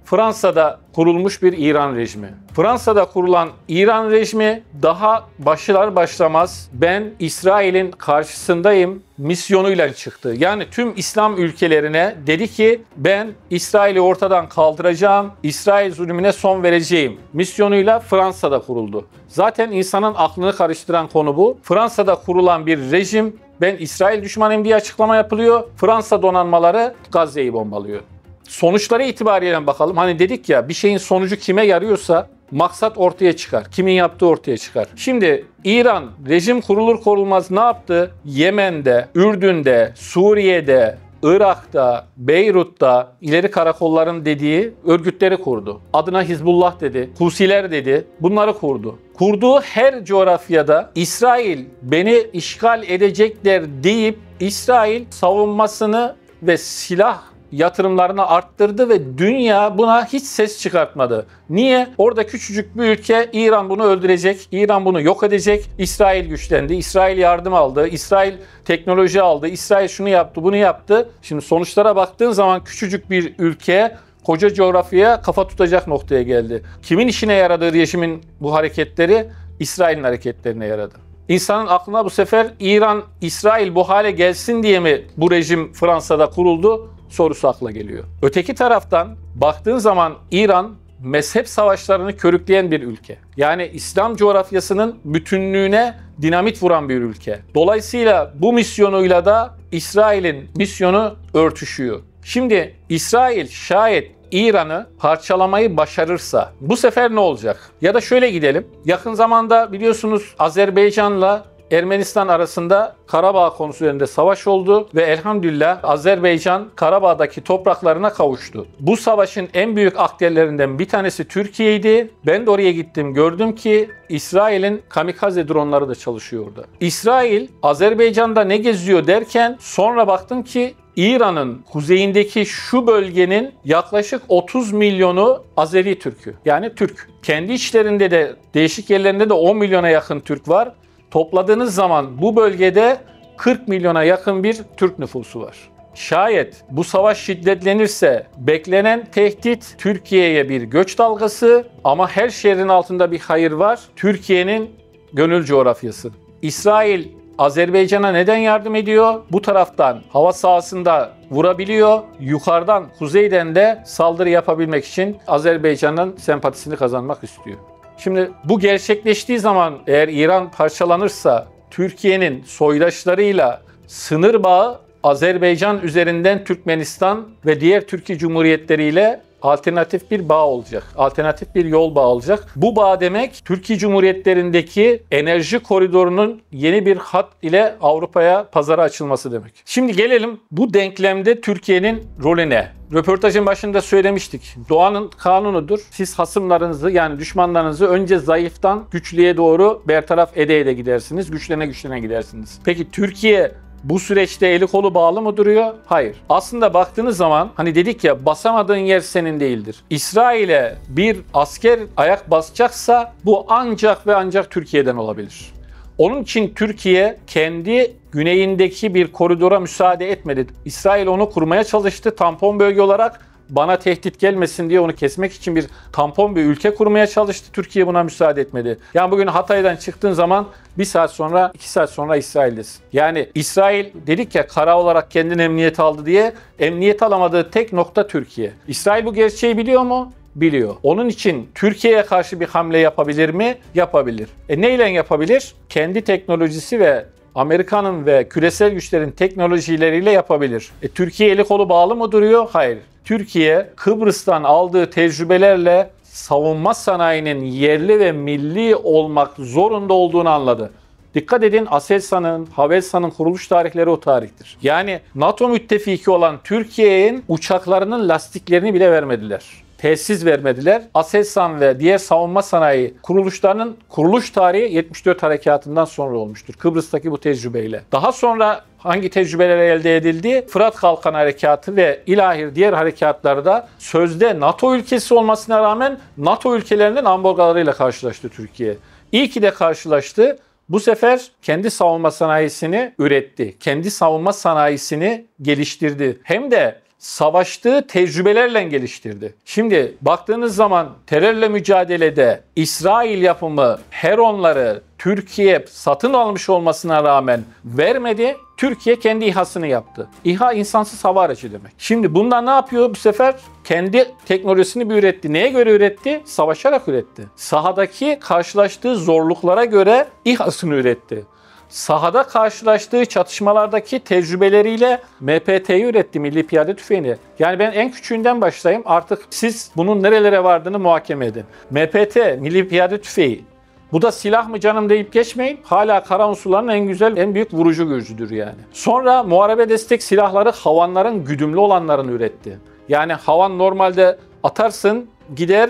Fransa'da kurulmuş bir İran rejimi. Fransa'da kurulan İran rejimi daha başlar başlamaz ben İsrail'in karşısındayım misyonuyla çıktı. Yani tüm İslam ülkelerine dedi ki ben İsrail'i ortadan kaldıracağım, İsrail zulmüne son vereceğim misyonuyla Fransa'da kuruldu. Zaten insanın aklını karıştıran konu bu. Fransa'da kurulan bir rejim, ben İsrail düşmanıyım diye açıklama yapılıyor. Fransa donanmaları Gazze'yi bombalıyor. Sonuçları itibariyle bakalım. Hani dedik ya, bir şeyin sonucu kime yarıyorsa maksat ortaya çıkar. Kimin yaptığı ortaya çıkar. Şimdi İran rejim kurulur kurulmaz ne yaptı? Yemen'de, Ürdün'de, Suriye'de, Irak'ta, Beyrut'ta ileri karakolların dediği örgütleri kurdu. Adına Hizbullah dedi, Husiler dedi. Bunları kurdu. Kurduğu her coğrafyada İsrail beni işgal edecekler deyip İsrail savunmasını ve silah yatırımlarını arttırdı ve dünya buna hiç ses çıkartmadı. Niye? Orada küçücük bir ülke, İran bunu öldürecek, İran bunu yok edecek. İsrail güçlendi, İsrail yardım aldı, İsrail teknoloji aldı, İsrail şunu yaptı, bunu yaptı. Şimdi sonuçlara baktığın zaman küçücük bir ülke koca coğrafyaya kafa tutacak noktaya geldi. Kimin işine yaradığı rejimin bu hareketleri? İsrail'in hareketlerine yaradı. İnsanın aklına bu sefer İran, İsrail bu hale gelsin diye mi bu rejim Fransa'da kuruldu sorusu akla geliyor. Öteki taraftan baktığın zaman İran mezhep savaşlarını körükleyen bir ülke. Yani İslam coğrafyasının bütünlüğüne dinamit vuran bir ülke. Dolayısıyla bu misyonuyla da İsrail'in misyonu örtüşüyor. Şimdi İsrail şayet İran'ı parçalamayı başarırsa bu sefer ne olacak? Ya da şöyle gidelim. Yakın zamanda biliyorsunuz Azerbaycan'la Ermenistan arasında Karabağ konusu üzerinde savaş oldu ve elhamdülillah Azerbaycan Karabağ'daki topraklarına kavuştu. Bu savaşın en büyük aktörlerinden bir tanesi Türkiye'ydi. Ben de oraya gittim, gördüm ki İsrail'in kamikaze dronları da çalışıyor orada. İsrail Azerbaycan'da ne geziyor derken sonra baktım ki İran'ın kuzeyindeki şu bölgenin yaklaşık 30 milyonu Azeri Türk'ü. Yani Türk. Kendi içlerinde de değişik yerlerinde de 10 milyona yakın Türk var. Topladığınız zaman bu bölgede 40 milyona yakın bir Türk nüfusu var. Şayet bu savaş şiddetlenirse beklenen tehdit Türkiye'ye bir göç dalgası ama her şehrin altında bir hayır var. Türkiye'nin gönül coğrafyası. İsrail Azerbaycan'a neden yardım ediyor? Bu taraftan hava sahasında vurabiliyor. Yukarıdan, kuzeyden de saldırı yapabilmek için Azerbaycan'ın sempatisini kazanmak istiyor. Şimdi bu gerçekleştiği zaman eğer İran parçalanırsa Türkiye'nin soydaşlarıyla sınır bağı Azerbaycan üzerinden Türkmenistan ve diğer Türkiye Cumhuriyetleri ile alternatif bir bağ olacak. Alternatif bir yol bağı olacak. Bu bağ demek Türkiye Cumhuriyetlerindeki enerji koridorunun yeni bir hat ile Avrupa'ya pazara açılması demek. Şimdi gelelim bu denklemde Türkiye'nin rolü ne? Röportajın başında söylemiştik. Doğanın kanunudur. Siz hasımlarınızı yani düşmanlarınızı önce zayıftan güçlüye doğru bertaraf ede ede gidersiniz. Güçlene güçlene gidersiniz. Peki Türkiye Bu süreçte eli kolu bağlı mı duruyor? Hayır. Aslında baktığınız zaman hani dedik ya, basamadığın yer senin değildir. İsrail'e bir asker ayak basacaksa bu ancak ve ancak Türkiye'den olabilir. Onun için Türkiye kendi güneyindeki bir koridora müsaade etmedi. İsrail onu kurmaya çalıştı tampon bölge olarak. Bana tehdit gelmesin diye onu kesmek için bir tampon bir ülke kurmaya çalıştı. Türkiye buna müsaade etmedi. Yani bugün Hatay'dan çıktığın zaman 1 saat sonra, 2 saat sonra İsrail'desin. Yani İsrail dedik ya, kara olarak kendini emniyet aldı diye, emniyet alamadığı tek nokta Türkiye. İsrail bu gerçeği biliyor mu? Biliyor. Onun için Türkiye'ye karşı bir hamle yapabilir mi? Yapabilir. Neyle yapabilir? Kendi teknolojisi ve Amerika'nın ve küresel güçlerin teknolojileriyle yapabilir. Türkiye eli kolu bağlı mı duruyor? Hayır. Türkiye Kıbrıs'tan aldığı tecrübelerle savunma sanayinin yerli ve milli olmak zorunda olduğunu anladı. Dikkat edin, Aselsan'ın, Havelsan'ın kuruluş tarihleri o tarihtir. Yani NATO müttefiki olan Türkiye'nin uçaklarının lastiklerini bile vermediler. Tesis vermediler. Aselsan ve diğer savunma sanayi kuruluşlarının kuruluş tarihi 74 harekatından sonra olmuştur. Kıbrıs'taki bu tecrübeyle. Daha sonra hangi tecrübeler elde edildi? Fırat Kalkan Harekatı ve ilahir diğer harekatlarda sözde NATO ülkesi olmasına rağmen NATO ülkelerinin ambargolarıyla karşılaştı Türkiye. İyi ki de karşılaştı. Bu sefer kendi savunma sanayisini üretti. Kendi savunma sanayisini geliştirdi. Hem de savaştığı tecrübelerle geliştirdi. Şimdi baktığınız zaman terörle mücadelede İsrail yapımı Heronları Türkiye satın almış olmasına rağmen vermedi. Türkiye kendi İHA'sını yaptı. İHA insansız hava aracı demek. Şimdi bundan ne yapıyor bu sefer? Kendi teknolojisini bir üretti. Neye göre üretti? Savaşarak üretti. Sahadaki karşılaştığı zorluklara göre İHA'sını üretti. Sahada karşılaştığı çatışmalardaki tecrübeleriyle MPT'yi üretti, Milli Piyade Tüfeğini. Yani ben en küçüğünden başlayayım, artık siz bunun nerelere vardığını muhakeme edin. MPT, Milli Piyade Tüfeği. Bu da silah mı canım deyip geçmeyin. Hala kara unsurların en güzel, en büyük vurucu gücüdür yani. Sonra muharebe destek silahları havanların güdümlü olanlarını üretti. Yani havan normalde atarsın, gider,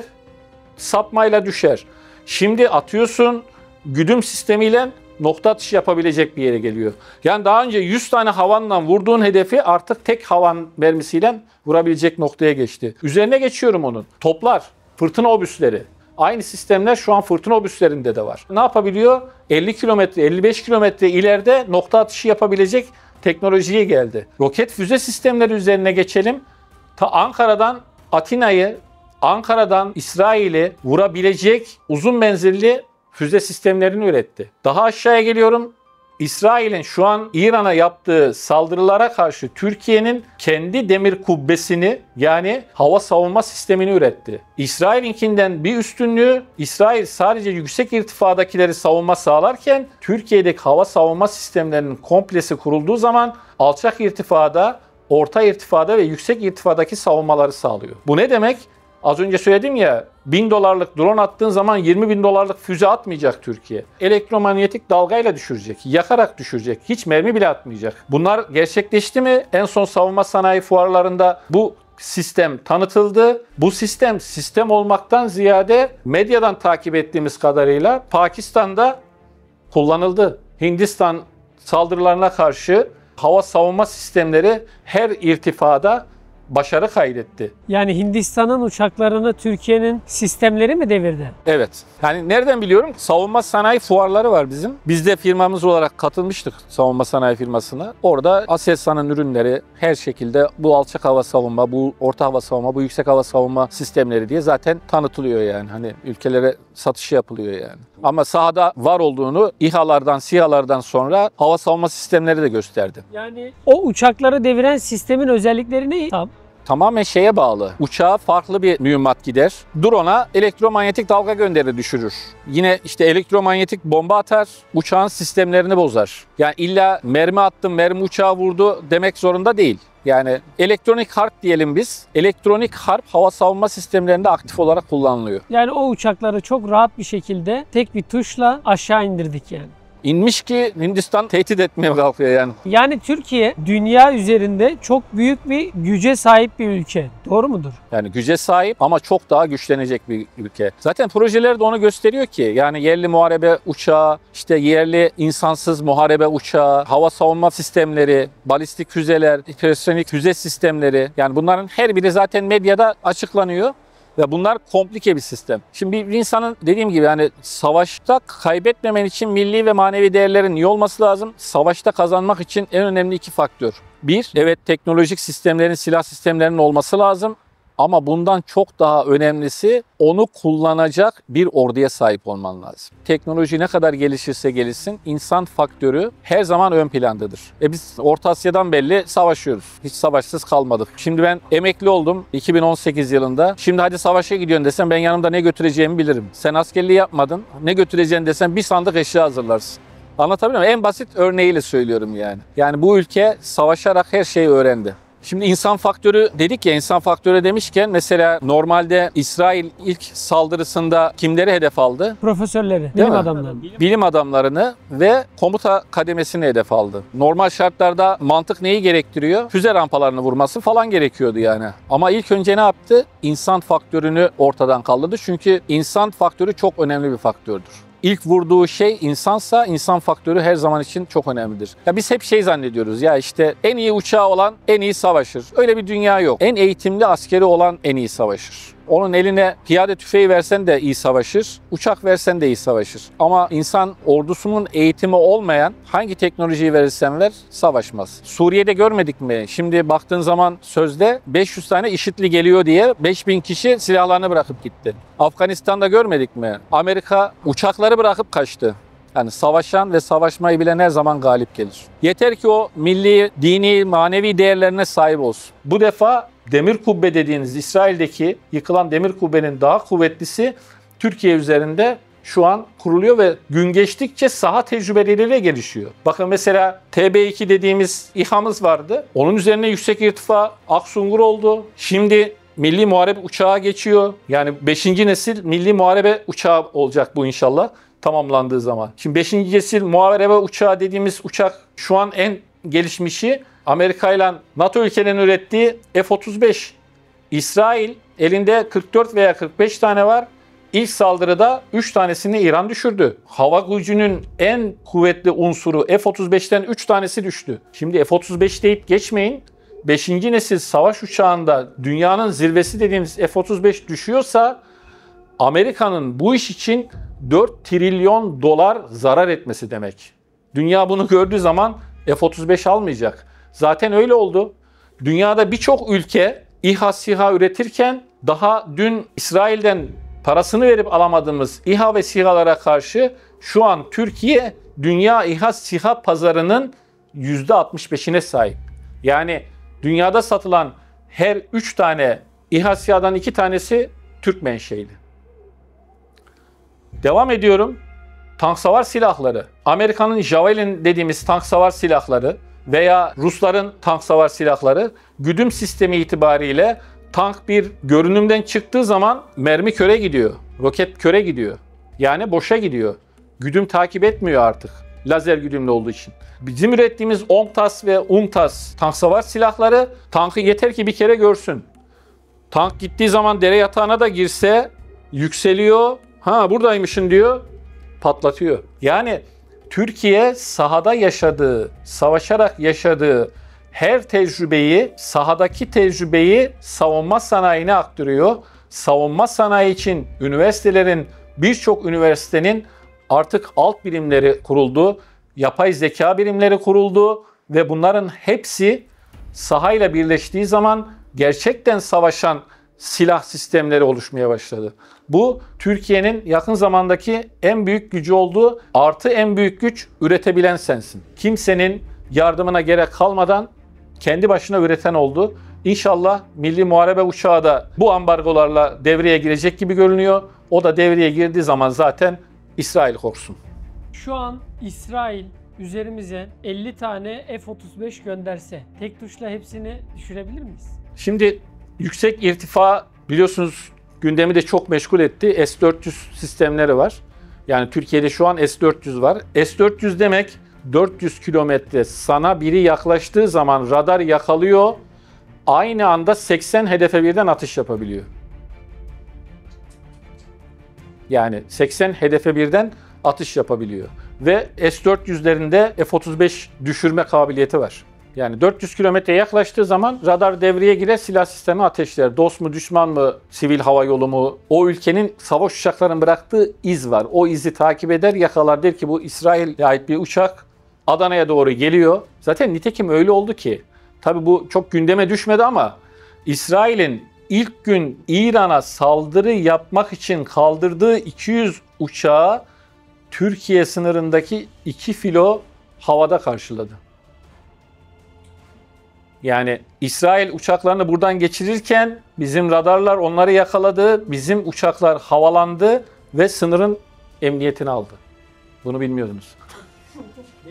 sapmayla düşer. Şimdi atıyorsun, güdüm sistemiyle nokta atışı yapabilecek bir yere geliyor. Yani daha önce 100 tane havanla vurduğun hedefi artık tek havan mermisiyle vurabilecek noktaya geçti. Üzerine geçiyorum onun. Toplar, fırtına obüsleri. Aynı sistemler şu an fırtına obüslerinde de var. Ne yapabiliyor? 50 kilometre, 55 kilometre ileride nokta atışı yapabilecek teknolojiye geldi. Roket füze sistemleri üzerine geçelim. Ta Ankara'dan Atina'yı, Ankara'dan İsrail'i vurabilecek uzun menzilli füze sistemlerini üretti. Daha aşağıya geliyorum. İsrail'in şu an İran'a yaptığı saldırılara karşı Türkiye'nin kendi demir kubbesini, yani hava savunma sistemini üretti. İsrail'inkinden bir üstünlüğü, İsrail sadece yüksek irtifadakileri savunma sağlarken Türkiye'deki hava savunma sistemlerinin komplesi kurulduğu zaman alçak irtifada, orta irtifada ve yüksek irtifadaki savunmaları sağlıyor. Bu ne demek? Az önce söyledim ya, $1000 drone attığın zaman $20.000 füze atmayacak Türkiye. Elektromanyetik dalgayla düşürecek, yakarak düşürecek, hiç mermi bile atmayacak. Bunlar gerçekleşti mi? En son savunma sanayi fuarlarında bu sistem tanıtıldı. Bu sistem olmaktan ziyade medyadan takip ettiğimiz kadarıyla Pakistan'da kullanıldı. Hindistan saldırılarına karşı hava savunma sistemleri her irtifada başarı kaydetti. Yani Hindistan'ın uçaklarını Türkiye'nin sistemleri mi devirdi? Evet. Yani nereden biliyorum? Savunma sanayi fuarları var bizim. Biz de firmamız olarak katılmıştık savunma sanayi firmasına. Orada Aselsan'ın ürünleri her şekilde bu alçak hava savunma, bu orta hava savunma, bu yüksek hava savunma sistemleri diye zaten tanıtılıyor yani. Hani ülkelere satışı yapılıyor yani. Ama sahada var olduğunu İHA'lardan, SİHA'lardan sonra hava savunma sistemleri de gösterdi. Yani o uçakları deviren sistemin özellikleri ne? Tamamen şeye bağlı. Uçağa farklı bir mühimmat gider. Drone'a elektromanyetik dalga gönderir, düşürür. Yine işte elektromanyetik bomba atar, uçağın sistemlerini bozar. Yani illa mermi attım, mermi uçağı vurdu demek zorunda değil. Yani elektronik harp diyelim biz. Elektronik harp hava savunma sistemlerinde aktif olarak kullanılıyor. Yani o uçakları çok rahat bir şekilde tek bir tuşla aşağı indirdik yani. İnmiş ki Hindistan tehdit etmeye kalkıyor yani. Yani Türkiye dünya üzerinde çok büyük bir güce sahip bir ülke. Doğru mudur? Yani güce sahip ama çok daha güçlenecek bir ülke. Zaten projeler de onu gösteriyor ki yani yerli muharebe uçağı, işte yerli insansız muharebe uçağı, hava savunma sistemleri, balistik füzeler, hipersonik füze sistemleri, yani bunların her biri zaten medyada açıklanıyor. Ve bunlar komplike bir sistem. Şimdi bir insanın dediğim gibi yani savaşta kaybetmemen için milli ve manevi değerlerin iyi olması lazım. Savaşta kazanmak için en önemli iki faktör. Bir, evet teknolojik sistemlerin, silah sistemlerinin olması lazım. Ama bundan çok daha önemlisi onu kullanacak bir orduya sahip olman lazım. Teknoloji ne kadar gelişirse gelişsin insan faktörü her zaman ön plandadır. Biz Orta Asya'dan belli savaşıyoruz. Hiç savaşsız kalmadık. Şimdi ben emekli oldum 2018 yılında. Şimdi hadi savaşa gidiyorsun desem ben yanımda ne götüreceğimi bilirim. Sen askerliği yapmadın. Ne götüreceğini desem bir sandık eşya hazırlarsın. Anlatabiliyor muyum? En basit örneğiyle söylüyorum yani. Yani bu ülke savaşarak her şeyi öğrendi. Şimdi insan faktörü dedik ya, insan faktörü demişken mesela normalde İsrail ilk saldırısında kimleri hedef aldı? Profesörleri, Değil bilim mi? adamları. Bilim adamlarını ve komuta kademesini hedef aldı. Normal şartlarda mantık neyi gerektiriyor? Füze rampalarını vurması falan gerekiyordu yani. Ama ilk önce ne yaptı? İnsan faktörünü ortadan kaldırdı. Çünkü insan faktörü çok önemli bir faktördür. İlk vurduğu şey insansa insan faktörü her zaman için çok önemlidir. Ya biz hep şey zannediyoruz ya işte en iyi uçağı olan en iyi savaşır. Öyle bir dünya yok. En eğitimli askeri olan en iyi savaşır. Onun eline piyade tüfeği versen de iyi savaşır, uçak versen de iyi savaşır. Ama insan ordusunun eğitimi olmayan hangi teknolojiyi verirsen ver savaşmaz. Suriye'de görmedik mi? Şimdi baktığın zaman sözde 500 tane IŞİD'li geliyor diye 5000 kişi silahlarını bırakıp gitti. Afganistan'da görmedik mi? Amerika uçakları bırakıp kaçtı. Yani savaşan ve savaşmayı bilen her zaman galip gelir. Yeter ki o milli, dini, manevi değerlerine sahip olsun. Bu defa demir kubbe dediğiniz İsrail'deki yıkılan demir kubbenin daha kuvvetlisi Türkiye üzerinde şu an kuruluyor ve gün geçtikçe saha tecrübeleriyle gelişiyor. Bakın mesela TB2 dediğimiz İHA'mız vardı. Onun üzerine yüksek irtifa Aksungur oldu. Şimdi milli muharebe uçağı geçiyor. Yani 5. nesil milli muharebe uçağı olacak bu inşallah tamamlandığı zaman. Şimdi 5. nesil muharebe uçağı dediğimiz uçak şu an en gelişmişi Amerika ile NATO ülkelerinin ürettiği F-35. İsrail elinde 44 veya 45 tane var. İlk saldırıda 3 tanesini İran düşürdü. Hava gücünün en kuvvetli unsuru F-35'ten 3 tanesi düştü. Şimdi F-35 deyip geçmeyin. 5. nesil savaş uçağında dünyanın zirvesi dediğimiz F-35 düşüyorsa Amerika'nın bu iş için 4 trilyon dolar zarar etmesi demek. Dünya bunu gördüğü zaman F-35 almayacak. Zaten öyle oldu. Dünyada birçok ülke İHA, SİHA üretirken daha dün İsrail'den parasını verip alamadığımız İHA ve SİHA'lara karşı şu an Türkiye dünya İHA, SİHA pazarının %65'ine sahip. Yani dünyada satılan her 3 tane İHA, SİHA'dan 2 tanesi Türk menşeili. Devam ediyorum. Tank savar silahları. Amerika'nın Javelin dediğimiz tank savar silahları veya Rusların tank savar silahları güdüm sistemi itibariyle tank bir görünümden çıktığı zaman mermi köre gidiyor. Roket köre gidiyor. Yani boşa gidiyor. Güdüm takip etmiyor artık. Lazer güdümlü olduğu için. Bizim ürettiğimiz ONTAS ve UNTAS tank savar silahları tankı yeter ki bir kere görsün. Tank gittiği zaman dere yatağına da girse yükseliyor. Ha buradaymışsın diyor. Patlatıyor. Yani Türkiye sahada yaşadığı, savaşarak yaşadığı her tecrübeyi, sahadaki tecrübeyi savunma sanayine aktarıyor. Savunma sanayi için üniversitelerin, birçok üniversitenin artık alt birimleri kuruldu. Yapay zeka birimleri kuruldu ve bunların hepsi sahayla birleştiği zaman gerçekten savaşan silah sistemleri oluşmaya başladı. Bu Türkiye'nin yakın zamandaki en büyük gücü olduğu, artı en büyük güç üretebilen sensin. Kimsenin yardımına gerek kalmadan kendi başına üreten oldu. İnşallah milli muharebe uçağı da bu ambargolarla devreye girecek gibi görünüyor. O da devreye girdiği zaman zaten İsrail korksun. Şu an İsrail üzerimize 50 tane F-35 gönderse tek tuşla hepsini düşürebilir miyiz? Şimdi yüksek irtifa biliyorsunuz gündemi de çok meşgul etti. S-400 sistemleri var. Yani Türkiye'de şu an S-400 var. S-400 demek 400 kilometre sana biri yaklaştığı zaman radar yakalıyor. Aynı anda 80 hedefe birden atış yapabiliyor. Yani 80 hedefe birden atış yapabiliyor. Ve S-400'lerinde F-35 düşürme kabiliyeti var. Yani 400 kilometre yaklaştığı zaman radar devreye girer, silah sistemi ateşler. Dost mu, düşman mı, sivil hava yolu mu? O ülkenin savaş uçaklarının bıraktığı iz var. O izi takip eder, yakalar. Der ki bu İsrail'e ait bir uçak Adana'ya doğru geliyor. Zaten nitekim öyle oldu ki. Tabii bu çok gündeme düşmedi ama İsrail'in ilk gün İran'a saldırı yapmak için kaldırdığı 200 uçağı Türkiye sınırındaki 2 filo havada karşıladı. Yani İsrail uçaklarını buradan geçirirken bizim radarlar onları yakaladı, bizim uçaklar havalandı ve sınırın emniyetini aldı. Bunu bilmiyordunuz.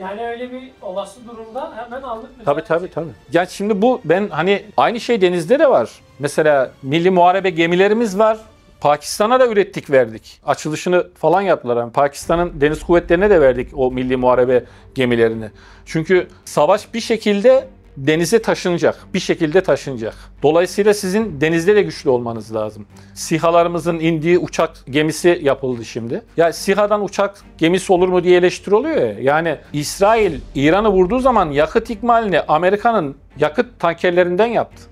Yani öyle bir olası durumda hemen aldık. Tabii. Yani şimdi bu ben hani aynı şey denizde de var. Mesela milli muharebe gemilerimiz var. Pakistan'a da ürettik verdik. Açılışını falan yaptılar. Yani Pakistan'ın deniz kuvvetlerine de verdik o milli muharebe gemilerini. Çünkü savaş bir şekilde denize taşınacak. Bir şekilde taşınacak. Dolayısıyla sizin denizde de güçlü olmanız lazım. SİHA'larımızın indiği uçak gemisi yapıldı şimdi. Ya SİHA'dan uçak gemisi olur mu diye eleştiri oluyor ya. Yani İsrail İran'ı vurduğu zaman yakıt ikmalini Amerika'nın yakıt tankerlerinden yaptı.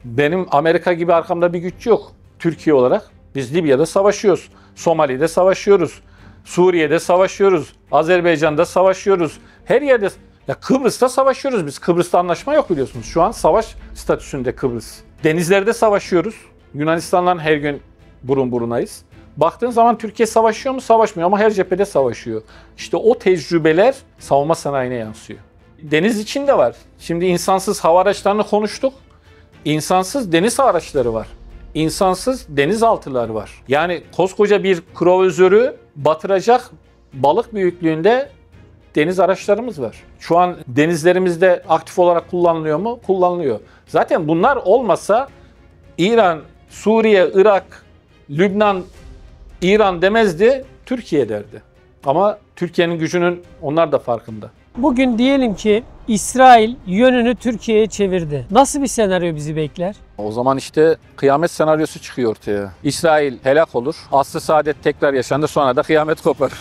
Benim Amerika gibi arkamda bir güç yok. Türkiye olarak biz Libya'da savaşıyoruz. Somali'de savaşıyoruz. Suriye'de savaşıyoruz. Azerbaycan'da savaşıyoruz. Her yerde. Ya Kıbrıs'ta savaşıyoruz biz. Kıbrıs'ta anlaşma yok biliyorsunuz. Şu an savaş statüsünde Kıbrıs. Denizlerde savaşıyoruz. Yunanistan'la her gün burun burunayız. Baktığın zaman Türkiye savaşıyor mu? Savaşmıyor ama her cephede savaşıyor. İşte o tecrübeler savunma sanayine yansıyor. Deniz için de var. Şimdi insansız hava araçlarını konuştuk. İnsansız deniz araçları var. İnsansız denizaltılar var. Yani koskoca bir kruvazörü batıracak balık büyüklüğünde deniz araçlarımız var. Şu an denizlerimizde aktif olarak kullanılıyor mu? Kullanılıyor. Zaten bunlar olmasa İran, Suriye, Irak, Lübnan, İran demezdi, Türkiye derdi. Ama Türkiye'nin gücünün onlar da farkında. Bugün diyelim ki İsrail yönünü Türkiye'ye çevirdi. Nasıl bir senaryo bizi bekler? O zaman işte kıyamet senaryosu çıkıyor ortaya. İsrail helak olur, asr-ı saadet tekrar yaşanır, sonra da kıyamet kopar.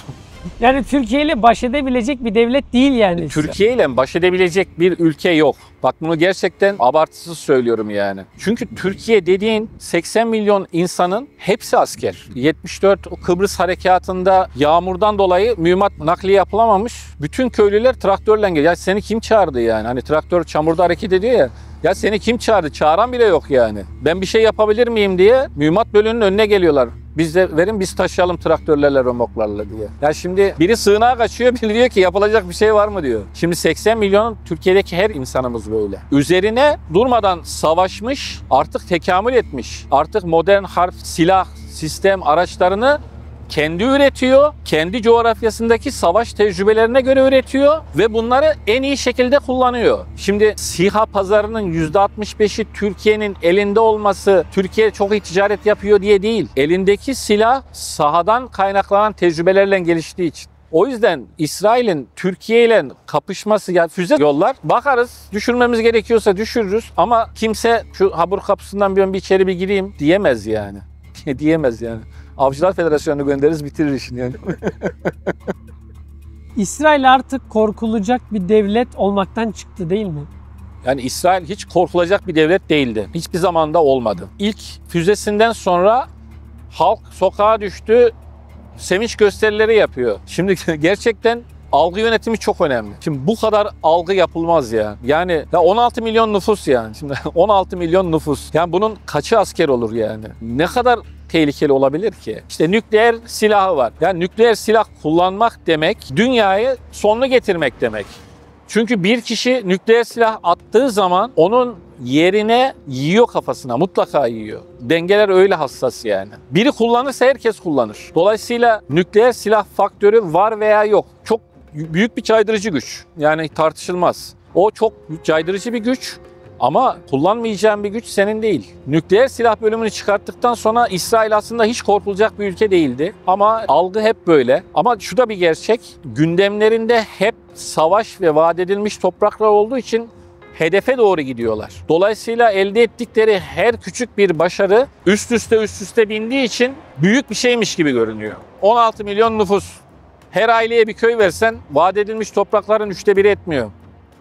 Yani Türkiye ile baş edebilecek bir devlet değil yani. Türkiye ile baş edebilecek bir ülke yok. Bak bunu gerçekten abartısız söylüyorum yani. Çünkü Türkiye dediğin 80 milyon insanın hepsi asker. 74 o Kıbrıs harekatında yağmurdan dolayı mühimmat nakliye yapılamamış. Bütün köylüler traktörle geliyor. Ya seni kim çağırdı yani? Hani traktör çamurda hareket ediyor ya. Ya seni kim çağırdı? Çağıran bile yok yani. Ben bir şey yapabilir miyim diye mühimmat bölüğünün önüne geliyorlar. Biz de verin biz taşıyalım traktörlerle, römorklarla diye. Ya şimdi biri sığınağa kaçıyor, biri diyor ki yapılacak bir şey var mı diyor. Şimdi 80 milyon Türkiye'deki her insanımız böyle. Üzerine durmadan savaşmış, artık tekamül etmiş. Artık modern harp, silah, sistem araçlarını kendi üretiyor, kendi coğrafyasındaki savaş tecrübelerine göre üretiyor ve bunları en iyi şekilde kullanıyor. Şimdi SİHA pazarının %65'i Türkiye'nin elinde olması, Türkiye çok iyi ticaret yapıyor diye değil. Elindeki silah sahadan kaynaklanan tecrübelerle geliştiği için. O yüzden İsrail'in Türkiye ile kapışması, yani füze yollar, bakarız düşürmemiz gerekiyorsa düşürürüz ama kimse şu habur kapısından bir içeri bir gireyim diyemez yani. Diyemez yani. Avcılar Federasyonu'nu göndeririz bitirir işini yani. İsrail artık korkulacak bir devlet olmaktan çıktı değil mi? Yani İsrail hiç korkulacak bir devlet değildi. Hiçbir zamanda olmadı. İlk füzesinden sonra halk sokağa düştü, sevinç gösterileri yapıyor. Şimdi gerçekten algı yönetimi çok önemli. Şimdi bu kadar algı yapılmaz ya. Yani ya 16 milyon nüfus yani. Şimdi 16 milyon nüfus. Yani bunun kaçı asker olur yani? Ne kadar tehlikeli olabilir ki? İşte nükleer silahı var. Yani nükleer silah kullanmak demek dünyayı sonuna getirmek demek. Çünkü bir kişi nükleer silah attığı zaman onun yerine yiyor kafasına. Mutlaka yiyor. Dengeler öyle hassas yani. Biri kullanırsa herkes kullanır. Dolayısıyla nükleer silah faktörü var veya yok. Çok büyük bir caydırıcı güç. Yani tartışılmaz. O çok caydırıcı bir güç. Ama kullanmayacağın bir güç senin değil. Nükleer silah bölümünü çıkarttıktan sonra İsrail aslında hiç korkulacak bir ülke değildi. Ama algı hep böyle. Ama şu da bir gerçek. Gündemlerinde hep savaş ve vaat edilmiş topraklar olduğu için hedefe doğru gidiyorlar. Dolayısıyla elde ettikleri her küçük bir başarı üst üste bindiği için büyük bir şeymiş gibi görünüyor. 16 milyon nüfus. Her aileye bir köy versen vaat edilmiş toprakların 1/3 etmiyor.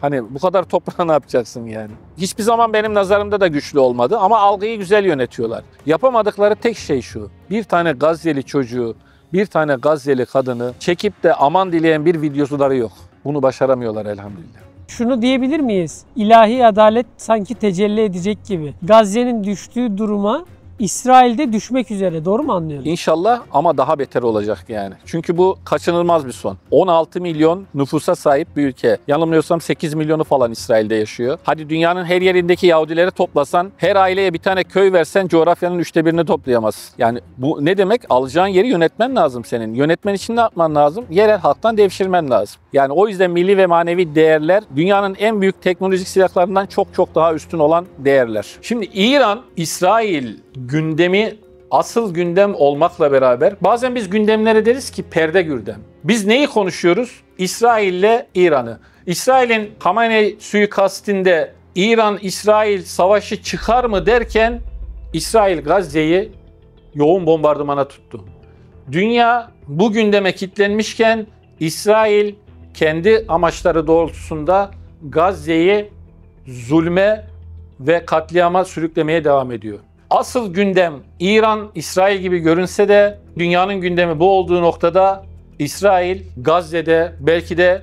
Hani bu kadar toprağı ne yapacaksın yani? Hiçbir zaman benim nazarımda da güçlü olmadı ama algıyı güzel yönetiyorlar. Yapamadıkları tek şey şu. Bir tane Gazze'li çocuğu, bir tane Gazze'li kadını çekip de aman dileyen bir videoları yok. Bunu başaramıyorlar elhamdülillah. Şunu diyebilir miyiz? İlahi adalet sanki tecelli edecek gibi. Gazze'nin düştüğü duruma İsrail'de düşmek üzere. Doğru mu anlıyorum? İnşallah ama daha beter olacak yani. Çünkü bu kaçınılmaz bir son. 16 milyon nüfusa sahip bir ülke. Yanılmıyorsam 8 milyonu falan İsrail'de yaşıyor. Hadi dünyanın her yerindeki Yahudileri toplasan, her aileye bir tane köy versen coğrafyanın 1/3'ünü toplayamaz. Yani bu ne demek? Alacağın yeri yönetmen lazım senin. Yönetmen için ne yapman lazım? Yerel halktan devşirmen lazım. Yani o yüzden milli ve manevi değerler dünyanın en büyük teknolojik silahlarından çok daha üstün olan değerler. Şimdi İran, İsrail gündemi asıl gündem olmakla beraber bazen biz gündemlere deriz ki perde gündem. Biz neyi konuşuyoruz? İsrail'le İran'ı. İsrail'in Hamenei suikastinde İran-İsrail savaşı çıkar mı derken İsrail Gazze'yi yoğun bombardımana tuttu. Dünya bu gündeme kilitlenmişken İsrail kendi amaçları doğrultusunda Gazze'yi zulme ve katliama sürüklemeye devam ediyor. Asıl gündem İran, İsrail gibi görünse de dünyanın gündemi bu olduğu noktada İsrail, Gazze'de belki de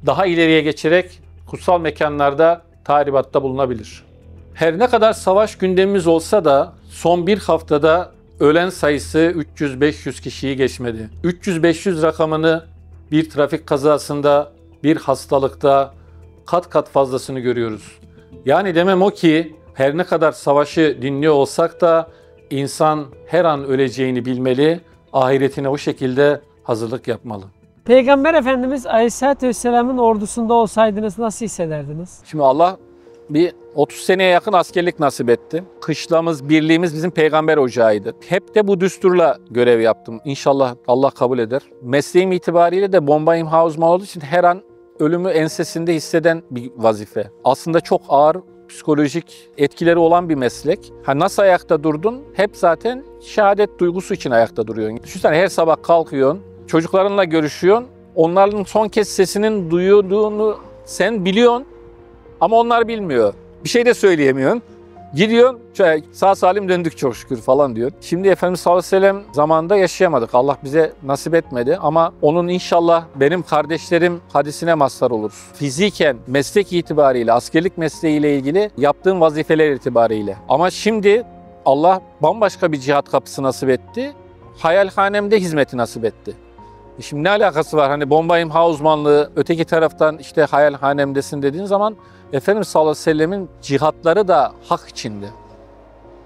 daha ileriye geçerek kutsal mekanlarda tahribatta bulunabilir. Her ne kadar savaş gündemimiz olsa da son bir haftada ölen sayısı 300-500 kişiyi geçmedi. 300-500 rakamını bir trafik kazasında, bir hastalıkta kat fazlasını görüyoruz. Yani demem o ki her ne kadar savaşı dinliyor olsak da insan her an öleceğini bilmeli, ahiretine o şekilde hazırlık yapmalı. Peygamber Efendimiz Aleyhisselatü Vesselam'ın ordusunda olsaydınız nasıl hissederdiniz? Şimdi Allah bir 30 seneye yakın askerlik nasip etti. Kışlamız, birliğimiz bizim peygamber ocağıydı. Hep de bu düsturla görev yaptım. İnşallah Allah kabul eder. Mesleğim itibariyle de bomba imha uzmanı olduğu için her an ölümü ensesinde hisseden bir vazife. Aslında çok ağır psikolojik etkileri olan bir meslek. Nasıl ayakta durdun? Hep zaten şehadet duygusu için ayakta duruyorsun. Düşünsene her sabah kalkıyorsun, çocuklarınla görüşüyorsun. Onların son kez sesinin duyulduğunu sen biliyorsun ama onlar bilmiyor. Bir şey de söyleyemiyorsun. Gidiyorsun, sağ salim döndük çok şükür falan diyor. Şimdi Efendimiz sallallahu aleyhi ve sellem zamanında yaşayamadık. Allah bize nasip etmedi ama onun inşallah benim kardeşlerim hadisine mazhar olur. Fiziken, meslek itibariyle, askerlik mesleğiyle ilgili yaptığım vazifeler itibariyle. Ama şimdi Allah bambaşka bir cihat kapısı nasip etti. Hayalhanemde hizmeti nasip etti. Şimdi ne alakası var? Hani bomba imha uzmanlığı, öteki taraftan işte hayalhanemdesin dediğin zaman Efendimiz sallallahu aleyhi ve sellemin cihatları da hak içindi.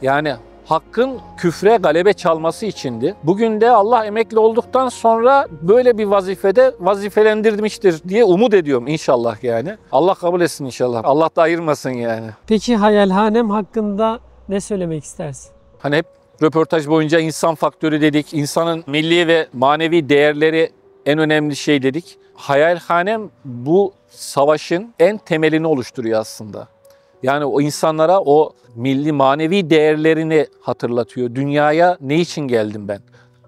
Yani hakkın küfre galebe çalması içindi. Bugün de Allah emekli olduktan sonra böyle bir vazifede vazifelendirmiştir diye umut ediyorum inşallah yani. Allah kabul etsin inşallah. Allah da ayırmasın yani. Peki hayalhanem hakkında ne söylemek istersin? Hani hep röportaj boyunca insan faktörü dedik. İnsanın milli ve manevi değerleri en önemli şey dedik. Hayalhanem bu savaşın en temelini oluşturuyor aslında. Yani o insanlara o milli manevi değerlerini hatırlatıyor. Dünyaya ne için geldim ben?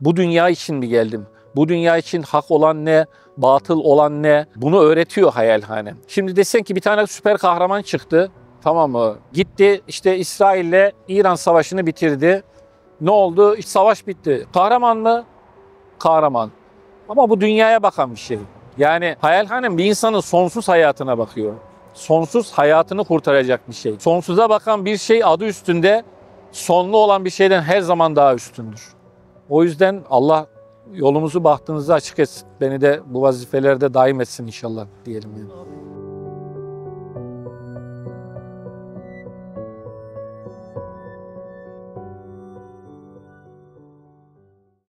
Bu dünya için mi geldim? Bu dünya için hak olan ne? Batıl olan ne? Bunu öğretiyor hayalhanem. Şimdi desen ki bir tane süper kahraman çıktı. Tamam mı? Gitti işte İsrail'le İran savaşını bitirdi. Ne oldu? Savaş bitti. Kahraman mı? Kahraman. Ama bu dünyaya bakan bir şey. Yani hayalhanem bir insanın sonsuz hayatına bakıyor. Sonsuz hayatını kurtaracak bir şey. Sonsuza bakan bir şey adı üstünde sonlu olan bir şeyden her zaman daha üstündür. O yüzden Allah yolumuzu bahtınızı açık etsin. Beni de bu vazifelerde daim etsin inşallah diyelim yani.